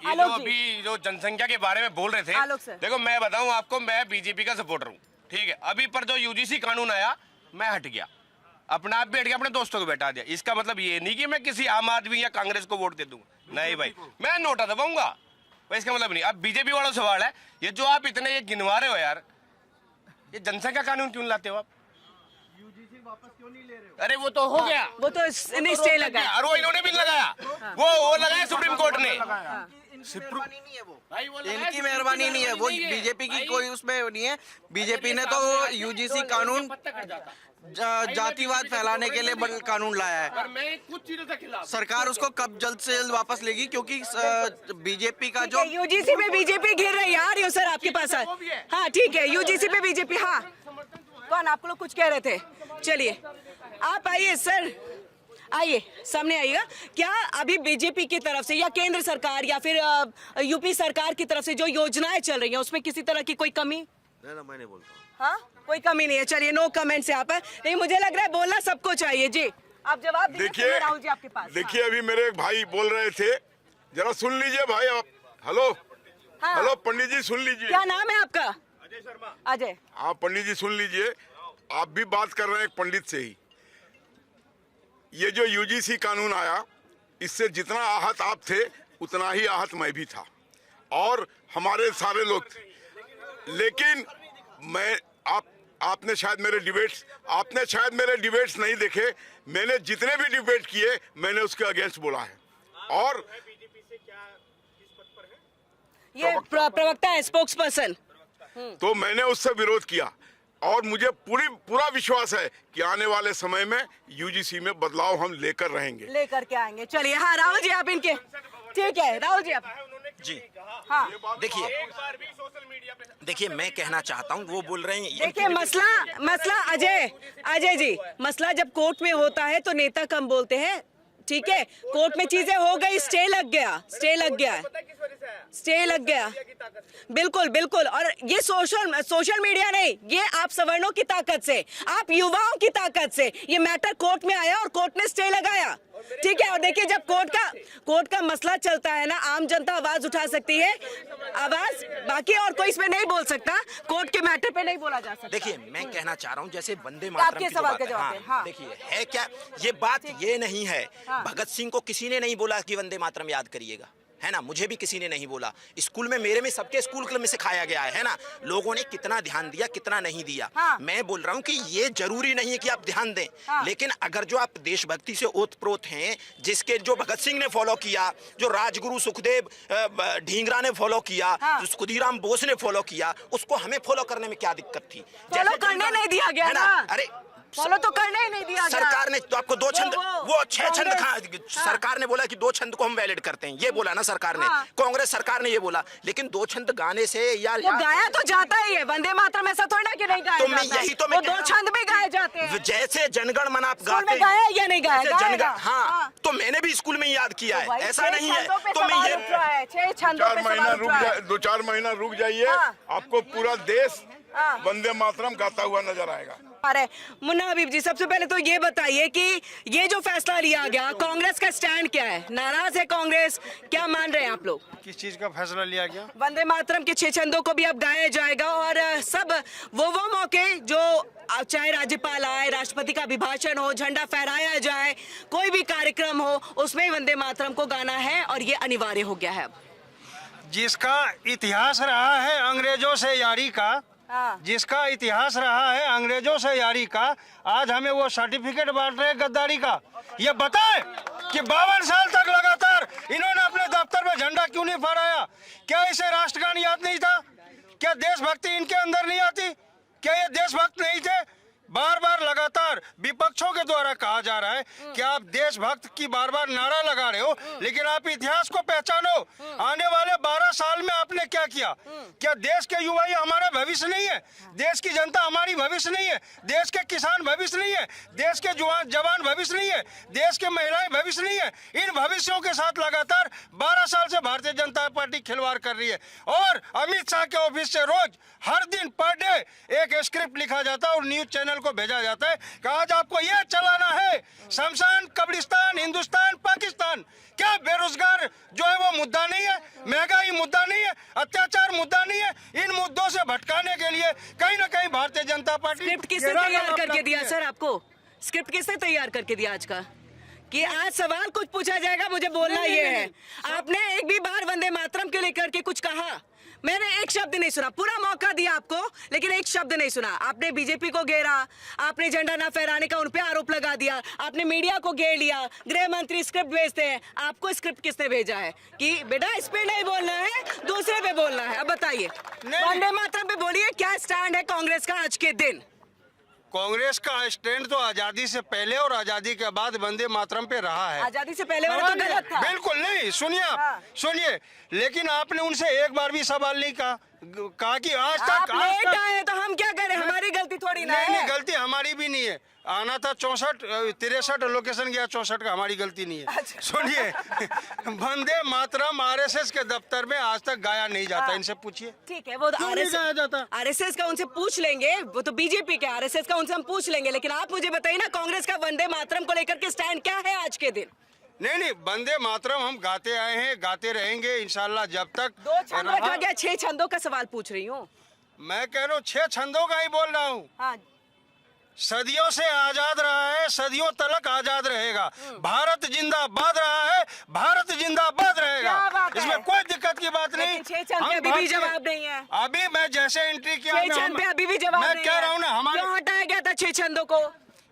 जो अभी जनसंख्या के बारे में बोल रहे थे। देखो, मैं बताऊं आपको, मैं बीजेपी का सपोर्टर हूँ, ठीक है। अभी पर जो यूजीसी कानून आया, मैं हट गया, अपना आप बैठ गया, अपने दोस्तों को बैठा दिया। इसका मतलब ये नहीं कि मैं किसी आम आदमी या कांग्रेस को वोट दे दूंगा, नहीं भाई, मैं नोटा दबाऊंगा, इसका मतलब नहीं। अब बीजेपी वालों सवाल है, ये जो आप इतने ये गिनवा रहे हो यार, ये जनसंख्या कानून क्यों लाते हो आप? अरे वो तो हो गया, वो तो नहीं स्टे लगा है। और वो इन्होंने भी लगाया, वो लगाया सुप्रीम कोर्ट ने। इनकी मेहरबानी नहीं है, वो बीजेपी की कोई उसमें नहीं है। बीजेपी ने तो यूजीसी कानून जातिवाद फैलाने के लिए कानून लाया है। पर मैं कुछ चीजों से खिलाफ, सरकार उसको कब जल्द से जल्द वापस लेगी, क्योंकि बीजेपी का जो यूजीसी पे बीजेपी घिर रही है यार। ये सर आपके पास हाँ ठीक है, यूजीसी पे बीजेपी। हाँ कौन, आप लोग कुछ कह रहे थे? चलिए आप आइए सर, आइए सामने आइएगा। क्या अभी बीजेपी की तरफ से या केंद्र सरकार या फिर यूपी सरकार की तरफ से जो योजनाएं चल रही हैं उसमें किसी तरह की कोई कमी? मैं नहीं बोलता हूँ। हाँ कोई कमी नहीं है। चलिए नो कमेंट से आप, नहीं मुझे लग रहा है बोलना सबको चाहिए। जी आप जवाब दीजिए राहुल जी आपके पास। देखिए अभी मेरे एक भाई बोल रहे थे, जरा सुन लीजिए भाई आप। हेलो हेलो पंडित जी सुन लीजिए। क्या नाम है आपका? अजय शर्मा। अजय। आप पंडित जी सुन लीजिए, आप भी बात कर रहे हैं एक पंडित से ही। ये जो यूजीसी कानून आया, इससे जितना आहत आप थे उतना ही आहत मैं भी था और हमारे सारे लोग थे। लेकिन मैं आपने शायद मेरे डिबेट्स नहीं देखे। मैंने जितने भी डिबेट किए मैंने उसके अगेंस्ट बोला है। और ये प्रवक्ता है, स्पोक्स पर्सन। तो मैंने उससे विरोध किया और मुझे पूरा विश्वास है कि आने वाले समय में यूजीसी में बदलाव हम लेकर रहेंगे, लेकर के आएंगे। चलिए हाँ राहुल जी आप इनके, ठीक है राहुल जी आप जी। हाँ देखिए मैं कहना चाहता हूँ, वो बोल रहे हैं। देखिए मसला अजय जी, मसला जब कोर्ट में होता है तो नेता कम बोलते हैं, ठीक है। कोर्ट में चीजें हो गई, स्टे लग गया। बिल्कुल बिल्कुल। और ये सोशल मीडिया नहीं, ये आप सवर्णों की ताकत से, आप युवाओं की ताकत से ये मैटर कोर्ट में आया और कोर्ट ने स्टे लगाया, ठीक है। और देखिए जब कोर्ट का मसला चलता है ना, आम जनता आवाज उठा सकती है, आवाज बाकी और कोई इसमें नहीं बोल सकता। कोर्ट के मैटर पे नहीं बोला जा सकता। देखिए मैं कहना चाह रहा हूँ, जैसे वंदे मातरम की सवाल का बात जवाब है, हाँ। देखिए है क्या, ये बात ये नहीं है। भगत सिंह को किसी ने नहीं बोला कि वंदे मातरम याद करिएगा, है ना। मुझे भी किसी ने नहीं बोला। स्कूल में मेरे में सबके स्कूल में सिखाया गया है ना। लोगों ने कितना ध्यान दिया कितना नहीं दिया। मैं बोल रहा हूँ कि ये जरूरी नहीं है कि आप ध्यान दें, लेकिन अगर जो आप देशभक्ति से ओतप्रोत हैं, जिसके जो भगत सिंह ने फॉलो किया, जो राजगुरु सुखदेव ढींगरा ने फॉलो किया, जो खुदीराम बोस ने फॉलो किया, उसको हमें फॉलो करने में क्या दिक्कत थी? फॉलो करने नहीं दिया गया ना। अरे फॉलो तो करने ही नहीं दिया गया। सरकार ने तो आपको 2 छंद, वो 6 छंद सरकार ने बोला कि 2 छंद को हम वैलिड करते हैं, ये बोला ना सरकार ने। कांग्रेस सरकार ने ये बोला, लेकिन 2 छंद गाने से या गाया तो जाता ही है। वंदे मातरम ऐसा थोड़ा ना कि नहीं गाया जाता। यही तो मैं 2 छंद भी गाए जाते हैं। जैसे जनगण मन आप गाते हैं, गाया या नहीं गाया? जनगण हाँ, तो मैंने भी स्कूल में याद किया है, ऐसा नहीं है। तो मैं ये 6 छंदों पे सवाल उठ रहा है। 2-4 महीना रुक जाइए, आपको पूरा देश वंदे मातरम गाता हुआ नजर आएगा। अरे मुन्ना हबीब जी, सबसे पहले तो ये बताइए कि ये जो फैसला लिया गया, कांग्रेस का स्टैंड क्या है? नाराज है कांग्रेस? क्या मान रहे हैं आप लोग? किस चीज का फैसला लिया गया? वंदे मातरम के 6 छंदों को भी अब गाया जाएगा और सब वो मौके जो चाहे राज्यपाल आए, राष्ट्रपति का अभिभाषण हो, झंडा फहराया जाए, कोई भी कार्यक्रम हो, उसमें वंदे मातरम को गाना है और ये अनिवार्य हो गया है अब। जिसका इतिहास रहा है अंग्रेजों से यारी का, जिसका इतिहास रहा है अंग्रेजों से यारी का, आज हमें वो सर्टिफिकेट बांट रहे गद्दारी का। ये बताएं कि 52 साल तक लगातार इन्होंने अपने दफ्तर में झंडा क्यों नहीं फहराया? क्या इसे राष्ट्रगान याद नहीं था? क्या देशभक्ति इनके अंदर नहीं आती? क्या ये देशभक्त नहीं थे? बार बार लगातार विपक्षों के द्वारा कहा जा रहा है कि आप देशभक्त की बार बार नारा लगा रहे हो, लेकिन आप इतिहास को पहचानो। आने वाले 12 साल में आपने क्या किया? क्या देश के युवा हमारा भविष्य नहीं है? देश की जनता हमारी भविष्य नहीं है? देश के किसान भविष्य नहीं है? देश के जवान भविष्य नहीं है? देश के महिलाएं भविष्य नहीं है? इन भविष्यों के साथ लगातार 12 साल से भारतीय जनता पार्टी खिलवाड़ कर रही है। और अमित शाह के ऑफिस से रोज हर दिन पर डे एक स्क्रिप्ट लिखा जाता है और न्यूज चैनल को भेजा जाता है कि आज आपको यह चलाना है, शमशान, कब्रिस्तान, हिंदुस्तान, पाकिस्तान। क्या बेरोजगार जो है वो मुद्दा नहीं है? महंगाई मुद्दा नहीं है? अत्याचार मुद्दा नहीं है? इन मुद्दों से भटकाने के लिए कहीं ना कहीं भारतीय जनता पार्टी स्क्रिप्ट किसने तैयार करके दिया सर आपको? स्क्रिप्ट किसने तैयार करके दिया आज का? कि आज सवाल कुछ पूछा जाएगा, मुझे बोलना ये है। आपने एक भी बार वंदे मातरम के लेकर के कुछ कहा? मैंने एक शब्द नहीं सुना, पूरा मौका दिया आपको, लेकिन एक शब्द नहीं सुना। आपने बीजेपी को घेरा, आपने झंडा ना फहराने का उन पे आरोप लगा दिया, आपने मीडिया को घेर लिया, गृह मंत्री स्क्रिप्ट भेजते हैं। आपको स्क्रिप्ट किसने भेजा है कि बेटा इस पे नहीं बोलना है, दूसरे पे बोलना है? अब बताइए, वंदे मातरम पे बोलिए, क्या स्टैंड है कांग्रेस का आज के दिन? कांग्रेस का स्टैंड तो आजादी से पहले और आजादी के बाद वंदे मातरम पे रहा है। आजादी से पहले वाला तो गलत था। बिल्कुल नहीं, सुनिए आप, सुनिए, लेकिन आपने उनसे एक बार भी सवाल नहीं कहा कि आज आप तक लेट आए तो हम क्या करें, हमारी गलती थोड़ी ना है। नहीं, गलती हमारी भी नहीं है। आना था 63 लोकेशन गया 64 का, हमारी गलती नहीं है। सुनिए, वंदे मातरम आरएसएस के दफ्तर में आज तक गाया नहीं जाता, इनसे पूछिए। ठीक है, वो आरएसएस का उनसे पूछ लेंगे, वो तो बीजेपी के, आरएसएस का उनसे हम पूछ लेंगे, लेकिन आप मुझे बताइए ना, कांग्रेस का वंदे मातरम को लेकर के स्टैंड क्या है आज के दिन? नहीं, वंदे मातरम हम गाते आए हैं, गाते रहेंगे इंशाल्लाह, जब तक 2 छंद रखा गया, 6 छंदों का सवाल पूछ रही हूँ मैं। कह रहा हूँ 6 छंदों का ही बोल रहा हूँ। हाँ। सदियों से आजाद रहा है, सदियों तलक आजाद रहेगा। भारत जिंदाबाद रहा है, भारत जिंदाबाद रहेगा, इसमें कोई दिक्कत की बात नहीं। 6 छंद पे अभी भी जवाब नहीं है। अभी मैं जैसे एंट्री किया, 6 छंद पे अभी भी जवाब नहीं है। मैं कह रहा हूँ ना, हमारे क्यों हटाया गया था 6 छंदों को?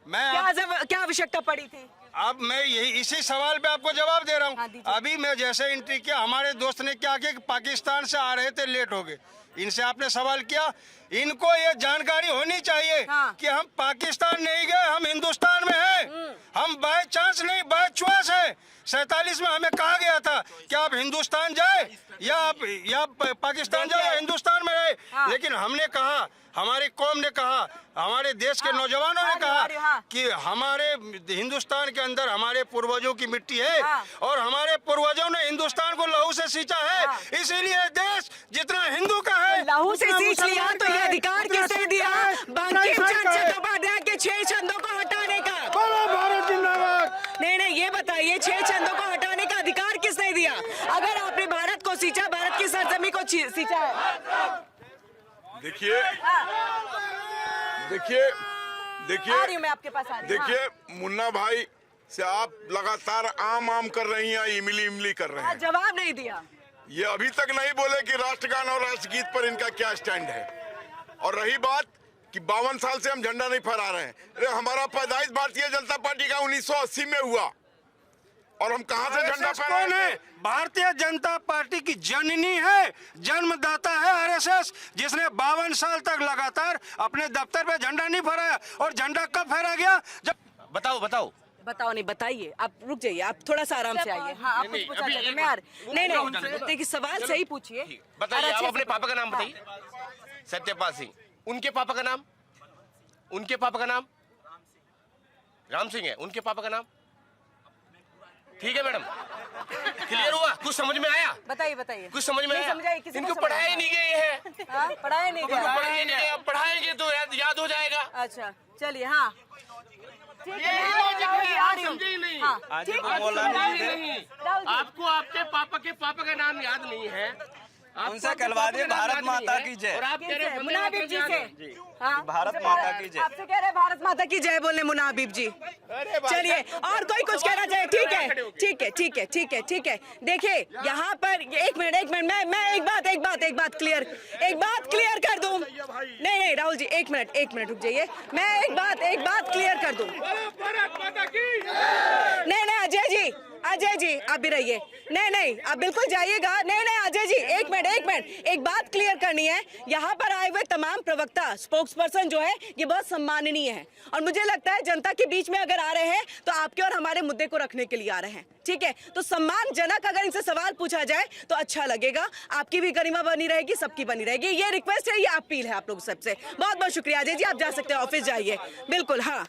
क्या आवश्यकता पड़ी थी? अब मैं यही इसी सवाल पे आपको जवाब दे रहा हूँ। अभी मैं जैसे एंट्री किया, हमारे दोस्त ने क्या किया कि पाकिस्तान से आ रहे थे, लेट हो गए, इनसे आपने सवाल किया, इनको ये जानकारी होनी चाहिए कि हम पाकिस्तान नहीं गए, हम हिंदुस्तान में हैं। हम बाय चांस नहीं, बाय चॉइस है। 47 में हमें कहा गया था कि आप हिंदुस्तान जाए या पाकिस्तान जाए या हिंदुस्तान में रहे, लेकिन हमने कहा, हमारी कौम ने कहा, हमारे देश के नौजवानों ने कहा कि हमारे हिंदुस्तान के अंदर हमारे पूर्वजों की मिट्टी है और हमारे पूर्वजों ने हिंदुस्तान को लहू से सींचा है, इसीलिए देश जितना हिंदू का है, लहू से सींच लिया तो ये अधिकार किसने दिया बंकिम चंद्र चट्टोपाध्याय के 6 छंदों को हटाने का? भारत जिंदाबाद। नहीं, ये बताइए, 6 छंदों को हटाने का अधिकार किसने दिया? अगर आपने भारत को सींचा, भारत की सरजमी को सींचा है। देखिए आ रही हूं मैं आपके पास, आ रही हूं। देखिए, मुन्ना भाई से आप लगातार आम कर रही हैं, इमली कर रहे हैं। जवाब नहीं दिया। ये अभी तक नहीं बोले कि राष्ट्रगान और राष्ट्रगीत पर इनका क्या स्टैंड है। और रही बात कि 52 साल से हम झंडा नहीं फहरा रहे हैं, अरे हमारा पैदाइश भारतीय जनता पार्टी का 1980 में हुआ और हम कहां से झंडा फहराए हैं? भारतीय जनता पार्टी की जननी है, जन्मदाता है आरएसएस, जिसने 52 साल तक लगातार अपने दफ्तर पे झंडा नहीं फहराया। और झंडा कब फहरा गया? जब बताओ नहीं, बताइए, आप रुक जाइए, आप थोड़ा सा आराम से आइए। हाँ, आप कुछ पूछा जाए, मैं नहीं, देखिए सवाल सही पूछिए। बताइए, आप अपने पापा का नाम बताइए। सत्यपाल सिंह। उनके पापा का नाम? उनके पापा का नाम राम सिंह है। उनके पापा का नाम? ठीक है मैडम, क्लियर हुआ? कुछ समझ में आया? बताइए। कुछ समझ में आया? इनको पढ़ाई नहीं गई है। पढ़ाई नहीं गया। पढ़ाएंगे तो याद हो जाएगा। अच्छा, चलिए। हाँ, आपको आपके पापा के पापा का नाम याद नहीं है, उनसे कहलवा दिए भारत माता की जय। और आप कह रहे हैं मुनाबिब जी से, भारत माता की जय। आपसे कह रहे हैं भारत माता की जय बोलने मुनाबिब जी। चलिए, और कोई कुछ कहना चाहे? ठीक है। देखिए, यहाँ पर एक मिनट, मैं एक बात क्लियर कर दूं। नहीं, राहुल जी, एक मिनट रुक जाइए, मैं एक बात क्लियर कर दूं। नहीं, अजय जी आप भी रहिए। नहीं, आप बिल्कुल जाइएगा। नहीं, अजय जी, एक मिनट, एक बात क्लियर करनी है। यहाँ पर आए हुए तमाम प्रवक्ता, स्पोक्स पर्सन जो है, ये बहुत सम्माननीय है, और मुझे लगता है जनता के बीच में अगर आ रहे हैं तो आपके और हमारे मुद्दे को रखने के लिए आ रहे हैं, ठीक है? तो सम्मानजनक अगर इनसे सवाल पूछा जाए तो अच्छा लगेगा, आपकी भी गरिमा बनी रहेगी, सबकी बनी रहेगी। ये रिक्वेस्ट है, ये अपील है आप लोग सबसे। बहुत शुक्रिया अजय जी, आप जा सकते हैं, ऑफिस जाइए। बिल्कुल। हाँ,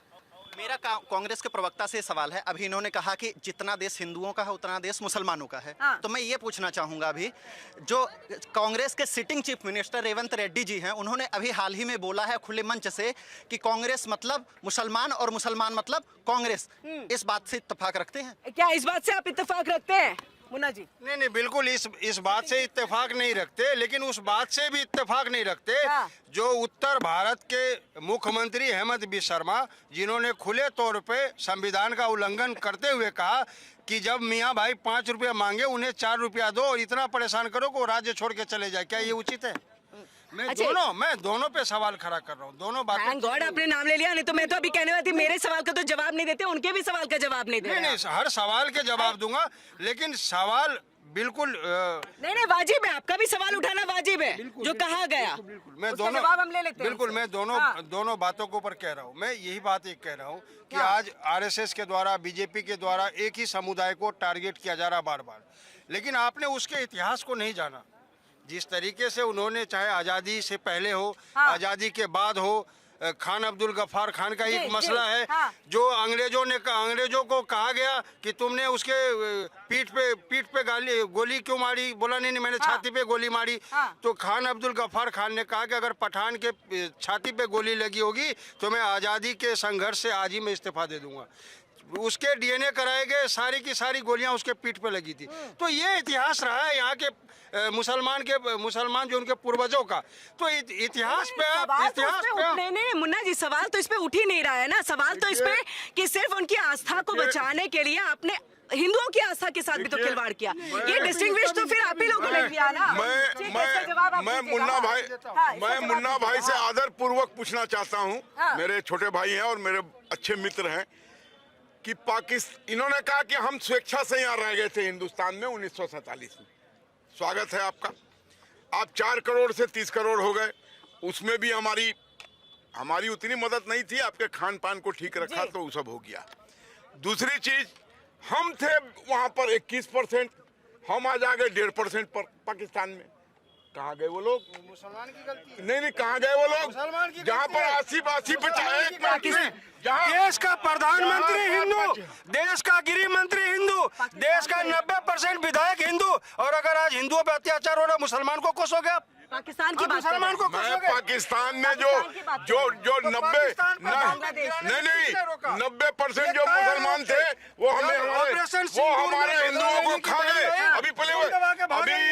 मेरा कांग्रेस के प्रवक्ता से सवाल है। अभी इन्होंने कहा कि जितना देश हिंदुओं का है उतना देश मुसलमानों का है। तो मैं ये पूछना चाहूंगा, अभी जो कांग्रेस के sitting chief minister Revanth Reddy ji हैं, उन्होंने अभी हाल ही में बोला है खुले मंच से कि कांग्रेस मतलब मुसलमान और मुसलमान मतलब कांग्रेस। इस बात से इत्तेफाक रखते हैं? क्या इस बात से आप इत्तेफाक रखते हैं? मुन्ना जी। नहीं बिल्कुल इस बात से इत्तेफाक नहीं रखते, लेकिन उस बात से भी इत्तेफाक नहीं रखते जो उत्तर भारत के मुख्यमंत्री हेमंत बिस्वा शर्मा, जिन्होंने खुले तौर पे संविधान का उल्लंघन करते हुए कहा कि जब मियाँ भाई 5 रुपया मांगे उन्हें 4 रुपया दो और इतना परेशान करो कि वो राज्य छोड़ के चले जाए, क्या ये उचित है? मैं दोनों पे सवाल खड़ा कर रहा हूँ, दोनों बातें। थैंक गॉड आपने नाम ले लिया, नहीं तो मैं तो अभी कहने वाली थी मेरे सवाल का तो जवाब नहीं देते, उनके भी सवाल का जवाब नहीं देते। नहीं हर सवाल के जवाब दूंगा, लेकिन सवाल बिल्कुल नहीं वाजिब है, आपका भी सवाल उठाना वाजिब है, जो कहा गया मैं दोनों जवाब हम ले लेते हैं। बिल्कुल मैं दोनों बातों के ऊपर कह रहा हूँ। मैं यही बात एक कह रहा हूँ कि आज आरएसएस के द्वारा, बीजेपी के द्वारा एक ही समुदाय को टारगेट किया जा रहा बार बार, लेकिन आपने उसके इतिहास को नहीं जाना। जिस तरीके से उन्होंने, चाहे आज़ादी से पहले हो, आज़ादी के बाद हो, खान अब्दुल गफ्फार खान का एक मसला है जो अंग्रेजों को कहा गया कि तुमने उसके पीठ पे गोली क्यों मारी, बोला नहीं मैंने छाती पे गोली मारी। तो खान अब्दुल गफ्फार खान ने कहा कि अगर पठान के छाती पे गोली लगी होगी तो मैं आज़ादी के संघर्ष से आज ही मैं इस्तीफा दे दूंगा। उसके डीएनए कराए गए, सारी की सारी गोलियां उसके पीठ पे लगी थी। तो ये इतिहास रहा है यहाँ के मुसलमान जो उनके पूर्वजों का। तो इतिहास पे नहीं मुन्ना जी, सवाल तो इस पे उठ ही नहीं रहा है ना। सवाल तो इस पे कि सिर्फ उनकी आस्था को बचाने के लिए आपने हिंदुओं की आस्था के साथ भी तो खिलवाड़ किया। ये डिस्टिंग्विश तो फिर आप ही लोगों ने किया ना। मैं मुन्ना भाई से आदर पूर्वक पूछना चाहता हूँ, मेरे छोटे भाई हैं और मेरे अच्छे मित्र हैं, कि इन्होंने कहा कि हम स्वेच्छा से यहाँ रह गए थे हिंदुस्तान में 1947 में। स्वागत है आपका। आप 4 करोड़ से 30 करोड़ हो गए, उसमें भी हमारी उतनी मदद नहीं थी, आपके खान पान को ठीक रखा तो वो सब हो गया। दूसरी चीज, हम थे वहां पर 21%, हम आज आ गए 1.5% पर पाकिस्तान में। कहाँ गए वो लोग? मुसलमान की गलती नहीं कहाँ गए वो लोग? जहाँ पर 80-85 देश का प्रधानमंत्री हिंदू, देश का गृह मंत्री हिंदू, देश का 90% विधायक हिंदू, और अगर आज हिंदुओं पे अत्याचार हो रहा, मुसलमान को कोसोगे आप? पाकिस्तान की बात मुसलमान को कोसोगे? पाकिस्तान में जो 90% जो मुसलमान थे वो हमारे हिंदुओं को खा गए।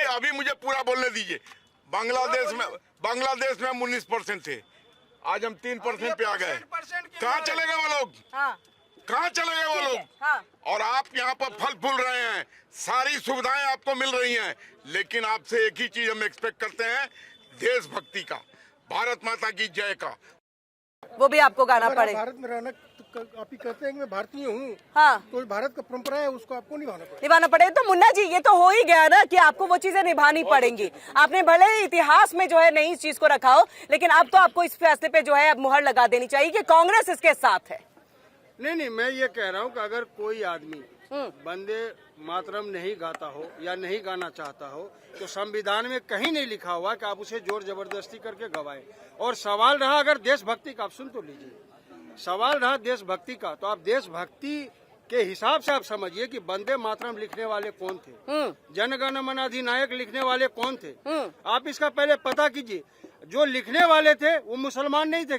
अभी मुझे पूरा बोलने दीजिए। बांग्लादेश में 19% थे, आज हम 3% पे आ गए। कहाँ चले गए वो लोग? कहाँ चले गए वो लोग? और आप यहाँ पर फल फूल रहे हैं, सारी सुविधाएं आपको मिल रही हैं, लेकिन आपसे एक ही चीज हम एक्सपेक्ट करते हैं, देशभक्ति का, भारत माता की जय का। वो भी आपको गाना पड़ेगा। भारत में रहना, आप ही कहते हैं कि मैं भारतीय हूँ, तो भारत का परंपरा है, उसको आपको निभाना पड़ेगा। तो मुन्ना जी, ये तो हो ही गया ना कि आपको वो चीजें निभानी पड़ेंगी। आपने भले ही इतिहास में जो है नहीं इस चीज को रखा हो, लेकिन अब तो आपको इस फैसले पे जो है अब मुहर लगा देनी चाहिए कि कांग्रेस इसके साथ है। नहीं मैं ये कह रहा हूँ कि अगर कोई आदमी वंदे मातरम नहीं गाता हो या नहीं गाना चाहता हो, तो संविधान में कहीं नहीं लिखा हुआ कि आप उसे जोर जबरदस्ती करके गवाएं। और सवाल रहा अगर देशभक्ति का, आप सुन तो लीजिए, सवाल रहा देशभक्ति का, तो आप देशभक्ति के हिसाब से आप समझिए कि वंदे मातरम लिखने वाले कौन थे, जनगण मन अधिनायक लिखने वाले कौन थे। आप इसका पहले पता कीजिए। जो लिखने वाले थे वो मुसलमान नहीं थे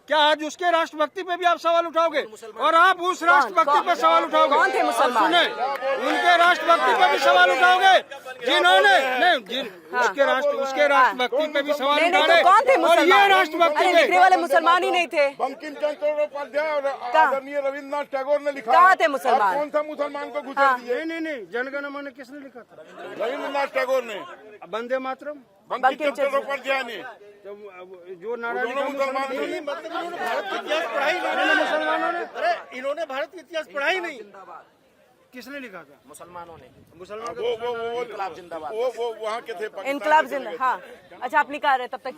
क्या आज उसके राष्ट्रभक्ति पे भी आप सवाल उठाओगे? और आप उस राष्ट्रभक्ति पे सवाल उठाओगे? कौन थे मुसलमान? सुने, उनके राष्ट्रभक्ति पे भी सवाल उठाओगे जिन्होंने उसके राष्ट्रभक्ति पे भी सवाल उठाए। कौन थे और ये राष्ट्रभक्ति लिखने वाले मुसलमान ही नहीं थे। बंकिम चंद्रोपाध्याय और आदरणीय रविन्द्रनाथ टैगोर ने लिखा। कहाँ थे मुसलमान? कौन सा मुसलमान को घुसा दिए? नहीं जनगण मन किसने लिखा था? रविन्द्रनाथ टैगोर ने। वंदे मातरम बंकिम चंद्रोपाध्याय ने। जो नारा लिखा मुसलमान थे। इन्होंने भारत का इतिहास पढ़ा ही नहीं। मुसलमानों ने, अरे इन्होंने भारत का इतिहास पढ़ा ही नहीं। किसने लिखा था? मुसलमानों ने। मुसलमान इनकलाब जिंदाबाद। वो वहाँ के थे, इनकलाब जिंदाबाद। हाँ, अच्छा आप निकाल रहे तब तक।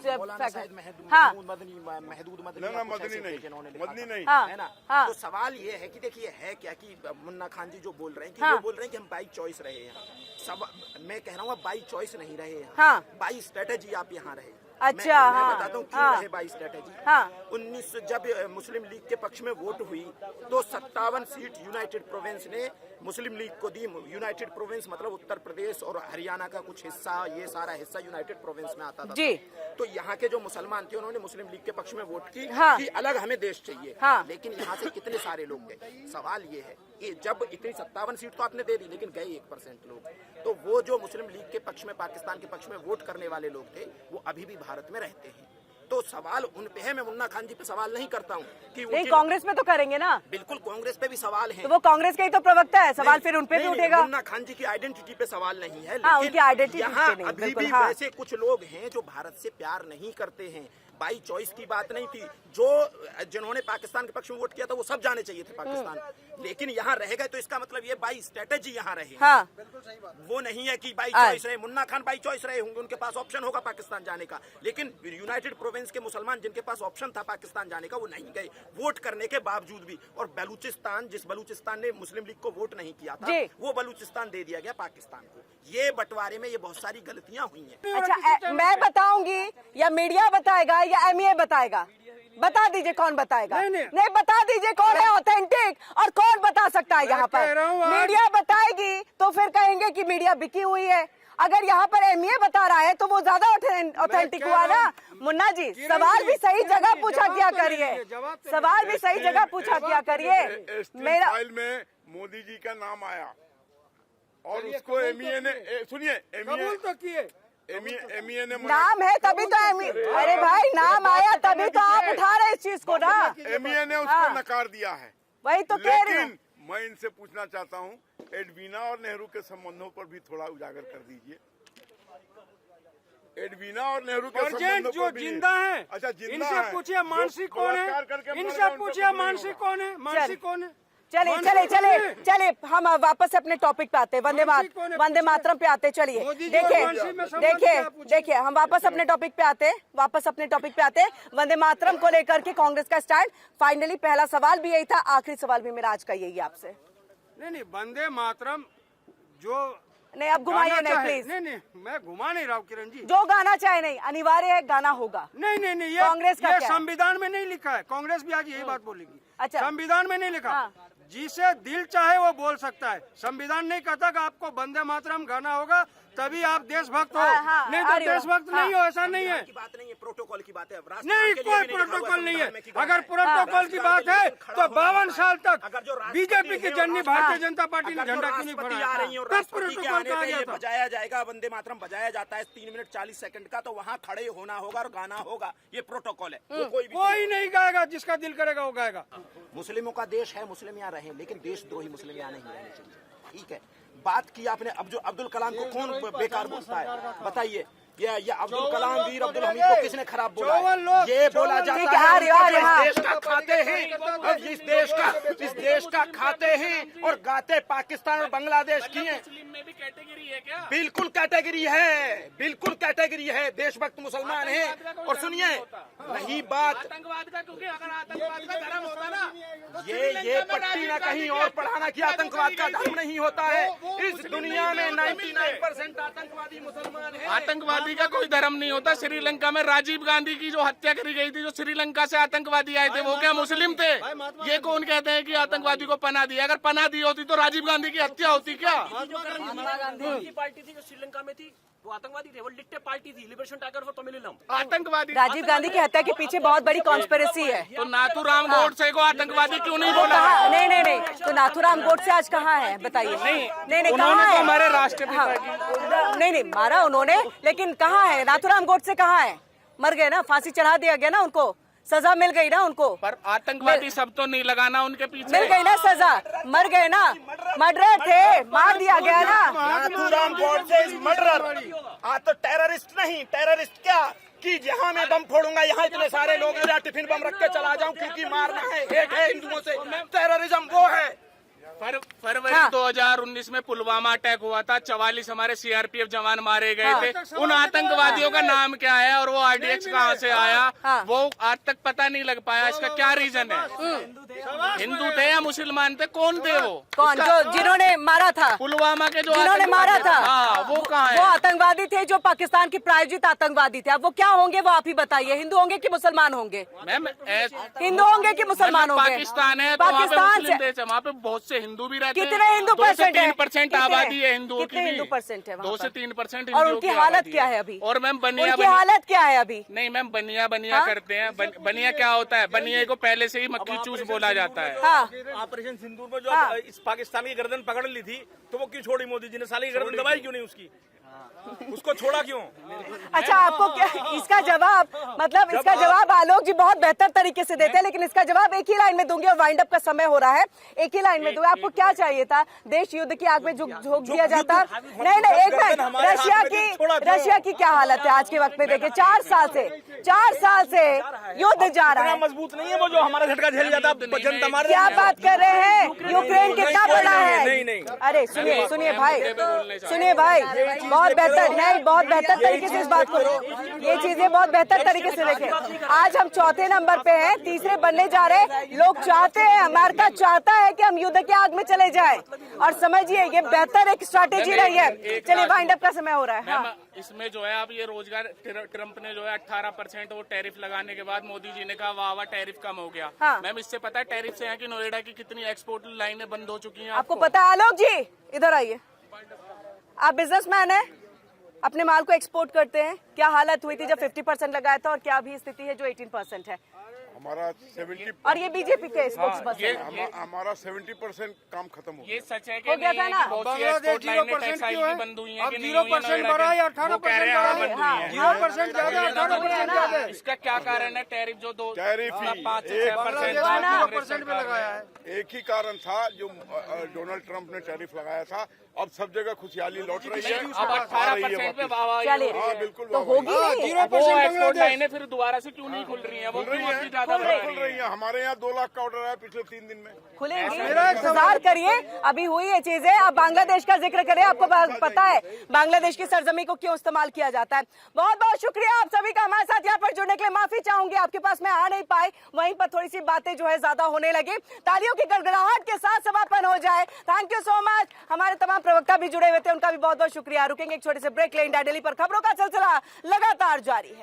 मदनी नहीं है ना। तो सवाल ये है कि देखिए है क्या कि मुन्ना खान जी जो बोल रहे हैं कि वो बोल रहे हैं कि हम बाई चॉइस रहे हैं। मैं कह रहा हूँ बाई चॉइस नहीं रहे हैं, बाई स्ट्रेटेजी आप यहाँ रहे। अच्छा, मैं बताता हूँ क्यों रहे बाई स्ट्रेटेजी। 19 जब मुस्लिम लीग के पक्ष में वोट हुई तो 57 सीट यूनाइटेड प्रोविंस ने मुस्लिम लीग को दी। यूनाइटेड प्रोविंस मतलब उत्तर प्रदेश और हरियाणा का कुछ हिस्सा, ये सारा हिस्सा यूनाइटेड प्रोविंस में आता था जी। तो यहाँ के जो मुसलमान थे उन्होंने मुस्लिम लीग के पक्ष में वोट की हाँ। कि अलग हमें देश चाहिए। हाँ। लेकिन यहाँ से कितने सारे लोग गए? सवाल ये है कि जब इतनी 57 सीट तो आपने दे दी लेकिन गए 1% लोग, तो वो जो मुस्लिम लीग के पक्ष में, पाकिस्तान के पक्ष में वोट करने वाले लोग थे वो अभी भी भारत में रहते हैं। तो सवाल उन पे है, मैं मुन्ना खान जी पे सवाल नहीं करता हूँ कि नहीं, कांग्रेस में तो करेंगे ना। बिल्कुल कांग्रेस पे भी सवाल है, तो वो कांग्रेस के ही तो प्रवक्ता है, सवाल फिर उन पे भी उठेगा। मुन्ना खान जी की आइडेंटिटी पे सवाल नहीं है, हाँ, लेकिन उनकी आइडेंटिटी यहाँ पे नहीं, अभी बिल्कुल, भी हाँ। वैसे कुछ लोग हैं जो भारत से प्यार नहीं करते हैं। बाई चॉइस की बात नहीं थी, जो जिन्होंने पाकिस्तान के पक्ष में वोट किया था वो सब जाने चाहिए थे पाकिस्तान, लेकिन यहाँ रह गए तो इसका मतलब ये बाई स्ट्रेटेजी यहाँ रहे। हाँ। वो नहीं है कि बाई चॉइस रहे। मुन्ना खान बाई चॉइस रहे होंगे, उनके पास ऑप्शन होगा पाकिस्तान जाने का, लेकिन यूनाइटेड प्रोविंस के मुसलमान जिनके पास ऑप्शन था पाकिस्तान जाने का वो नहीं गए वोट करने के बावजूद भी। और बलूचिस्तान, जिस बलूचिस्तान ने मुस्लिम लीग को वोट नहीं किया था वो बलूचिस्तान दे दिया गया पाकिस्तान को। ये बंटवारे में ये बहुत सारी गलतियां हुई हैं। अच्छा, मैं बताऊंगी या मीडिया बताएगा या एमईए बताएगा? बता दीजिए कौन बताएगा। नहीं बता दीजिए कौन है ऑथेंटिक और कौन बता सकता है यहाँ पर। मीडिया बताएगी तो फिर कहेंगे कि मीडिया बिकी हुई है। अगर यहाँ पर एमईए बता रहा है तो वो ज्यादा ऑथेंटिक हुआ ना। मुन्ना जी, सवाल भी सही जगह पूछा किया करिए, सवाल भी सही जगह पूछा किया करिए। मेरा फाइल में मोदी जी का नाम आया और उसको एमईए ने, सुनिए, एमईए तो किए, एमईए ने नाम है तभी तो अरे भाई नाम आया तभी तो आप उठा रहे इस चीज को ना। एमईए ने उसको नकार दिया है, वही तो कह रही हूँ। लेकिन मैं इनसे पूछना चाहता हूँ, एडवीना और नेहरू के संबंधों पर भी थोड़ा उजागर कर दीजिए। एडवीना और नेहरू के संबंधों जो जिंदा है, अच्छा जिंदा इनसे पूछिए मानसी कौन है, इनसे पूछिए मानसी कौन है, मानसी कौन है। चलिए चलिए चलिए चलिए, हम वापस से अपने टॉपिक पे आते हैं, वंदे मातरम पे आते। चलिए देखिए हम वापस अपने टॉपिक पे आते, वंदे मातरम को लेकर के कांग्रेस का स्टैंड। फाइनली पहला सवाल भी यही था, आखिरी सवाल भी मेरा आज का यही आपसे। नहीं, वंदे मातरम जो नहीं, अब घुमाइए नहीं प्लीज। नहीं, मैं घुमा नहीं रहा हूँ किरण जी। जो गाना चाहे नहीं, अनिवार्य है गाना होगा। नहीं, ये कांग्रेस का क्या है? संविधान में नहीं लिखा है। कांग्रेस भी आज यही बात बोलेगी। अच्छा, संविधान में नहीं लिखा। जिसे दिल चाहे वो बोल सकता है। संविधान नहीं कहता कि आपको वंदे मातरम गाना होगा तभी आप देशभक्त हो। नहीं तो देशभक्त नहीं हो, ऐसा नहीं है। बात नहीं है, प्रोटोकॉल की बात है। नहीं, कोई प्रोटोकॉल नहीं है। अगर प्रोटोकॉल की बात है तो 52 साल तक बीजेपी की जननी भारतीय जनता पार्टी ने झंडा क्यों नहीं फहराया? तब प्रोटोकॉल कहा गया था। बजाया जाएगा, वंदे मातरम बजाया जाता है 3 मिनट 40 सेकंड का, तो वहाँ खड़े होना होगा और गाना होगा। ये प्रोटोकॉल है। कोई नहीं गाएगा, जिसका दिल करेगा वो गाएगा। मुस्लिमों का देश है, मुस्लिम यहाँ रहे, लेकिन देशद्रोही मुस्लिम यहाँ नहीं रहने चाहिए। ठीक है, बात की आपने। अब जो अब्दुल कलाम को कौन बेकार बोलता है बताइए? ये अब्दुल कलाम, वीर अब्दुल हमीद को किसने खराब बोला है? ये बोला जाता है इस देश का खाते हैं और इस देश का खाते हैं और गाते पाकिस्तान और बांग्लादेश की हैं। बिल्कुल कैटेगरी है, देशभक्त मुसलमान हैं। और सुनिए, रही बात आतंकवाद का, क्योंकि अगर आतंकवाद का धर्म होता ना, ये पट्टी ना कहीं और पढ़ाना कि आतंकवाद का धर्म नहीं होता है। इस दुनिया में 99% आतंकवादी मुसलमान हैं। आतंकवादी का कोई धर्म नहीं होता। श्रीलंका में राजीव गांधी की जो हत्या करी गई थी, जो श्रीलंका से आतंकवादी आए थे, वो क्या मुस्लिम थे? ये कौन कहते हैं कि आतंकवादी को पनाह दी? अगर पनाह दी होती तो राजीव गांधी की हत्या होती क्या? की पार्टी थी जो श्रीलंका में थी, वो आतंकवादी थे। वो लिट्टे पार्टी थी, लिबरेशन टाइगर फॉर तमिलम, आतंकवादी। राजीव गांधी की हत्या के पीछे बहुत बड़ी कॉन्स्पिरेसी है। तो नाथूराम गोडसे को आतंकवादी क्यों नहीं बोला? नहीं, तो नाथूराम गोडसे आज कहाँ है बताइए? नहीं, उन्होंने तो हमारे राष्ट्रपिता की नहीं मारा उन्होंने, लेकिन कहाँ है नाथूराम गोडसे? कहाँ है? मर गए ना, फांसी चढ़ा दिया गया ना, उनको सजा मिल गई ना उनको। पर आतंकवादी सब तो नहीं लगाना उनके पीछे। मिल गई ना सजा, मर गए ना, मर्डरर थे, मार दिया गया ना। Nathuram Godse is murderer. तो टेररिस्ट नहीं, टेररिस्ट क्या कि जहाँ मैं बम फोड़ूंगा, यहाँ इतने सारे लोग हैं, टिफिन बम रख के चला जाऊं क्योंकि मारना है, एक है हिंदुओं से। टेररिज्म वो है। फरवरी 2019 में पुलवामा अटैक हुआ था, 44 हमारे सीआरपीएफ जवान मारे गए थे। उन आतंकवादियों का नाम क्या है और वो आरडीएक्स कहाँ से आया, वो आज तक पता नहीं लग पाया। इसका क्या रीजन है? हिंदू थे या मुसलमान थे? कौन थे वो? कौन? जो जिन्होंने मारा था पुलवामा के, जिन्होंने मारा था, वो कहाँ है? वो आतंकवादी थे जो पाकिस्तान की प्रायोजित आतंकवादी थे। अब वो क्या होंगे वो आप ही बताइए। हिंदू होंगे कि मुसलमान होंगे? मैम, हिंदू होंगे कि मुसलमान होंगे? पाकिस्तान है, पाकिस्तान से वहाँ पे बहुत से हिंदू भी रहते हैं। कितने हिंदू परसेंट है? 3% आबादी है हिंदुओं की। कितने हिंदू परसेंट है? 2 से 3% और उनकी हालत क्या है अभी? और मैम बनिया उनकी हालत क्या है अभी? नहीं मैम, बनिया करते हैं। बनिया क्या होता है? बनिया को पहले से ही मक्खी चूस बोला जाता है। ऑपरेशन सिंदूर में जो इस पाकिस्तान की गर्दन पकड़ ली थी, तो वो क्यों छोड़ी मोदी जी ने? साली की गर्दन दबाई क्यों नहीं उसकी? उसको छोड़ा क्यों? अच्छा, आपको क्या इसका जवाब, मतलब इसका जवाब आलोक जी बहुत बेहतर तरीके से देते हैं, लेकिन इसका जवाब एक ही लाइन में दूंगी और वाइंड अप का समय हो रहा है। एक ही लाइन में दूंगी। आपको क्या चाहिए था? देश युद्ध की आग में झोंक दिया जाता? नहीं, एक मिनट, रशिया की क्या हालत है आज के वक्त में? देखिए 4 साल से युद्ध जा रहा है। मजबूत नहीं है वो जो हमारा झटका झेल जाता, जनता मार। क्या बात कर रहे हैं? यूक्रेन कितना बड़ा है? अरे सुनिए भाई, बहुत बेहतर, नहीं बहुत बेहतर तरीके से इस बात को, ये चीजें बहुत बेहतर तरीके से देखें। आज हम चौथे नंबर पे हैं, तीसरे बनने जा रहे हैं। लोग चाहते हैं, अमेरिका चाहता है कि हम युद्ध की आग में चले जाएं, और समझिए ये बेहतर एक स्ट्रैटेजी रही है। चलिए वाइंड अप का समय हो रहा है। हाँ। इसमें जो है आप ये रोजगार, ट्रम्प ने जो है 18% वो टैरिफ लगाने के बाद मोदी जी ने कहा वाह टैरिफ कम हो गया। हाँ। मैम इससे पता है टैरिफ से यहाँ की नोएडा की कितनी एक्सपोर्ट लाइनें बंद हो चुकी हैं? आपको पता है? आलोक जी इधर आइए, आप बिजनेसमैन हैं, अपने माल को एक्सपोर्ट करते हैं। क्या हालत हुई थी जब 50% लगाया था, और क्या अभी स्थिति है जो 18% है? हमारा 70, और ये बीजेपी के स्पोक्स पर्सन, हमारा 70% काम खत्म हो ये सच है कि हो गया था ना? बांग्लादेश 0% क्यों है? बंद हुई अब 0% बढ़ा है, 18% बढ़ा है। 0% ज्यादा, 18% ज्यादा। इसका क्या कारण है? टैरिफ जो 5% पे लगाया है। एक ही कारण था जो डोनाल्ड ट्रंप ने टैरिफ लगाया था। अब सब जगह खुशहाली लौट रही है। अब 18% पे चलिए बिल्कुल तो होगी नहीं। वो एक्सपोर्ट लाइनें फिर दोबारा से क्यों नहीं खुल रही हैं? वो खुल रही है। हमारे यहाँ 2 लाख का ऑर्डर आया पिछले 3 दिन में। खुलेंगी, इंतजार करिए। अभी हुई ये चीजें। आप बांग्लादेश का जिक्र करें, आपको पता है बांग्लादेश की सरजमी को क्यों इस्तेमाल किया जाता है। बहुत बहुत शुक्रिया आप सभी का हमारे साथ यहाँ पर जुड़ने के लिए। माफी चाहूंगी आपके पास मैं आ नहीं पाई, वहीं पर थोड़ी सी बातें जो है ज्यादा होने लगी। तालियों की गड़गड़ाहट के साथ समापन हो जाए। Thank you so much. हमारे तमाम प्रवक्ता भी जुड़े हुए थे, उनका भी बहुत बहुत शुक्रिया। रुकेंगे एक छोटे से ब्रेक, लें दिल्ली पर खबरों का सिलसिला लगातार जारी है।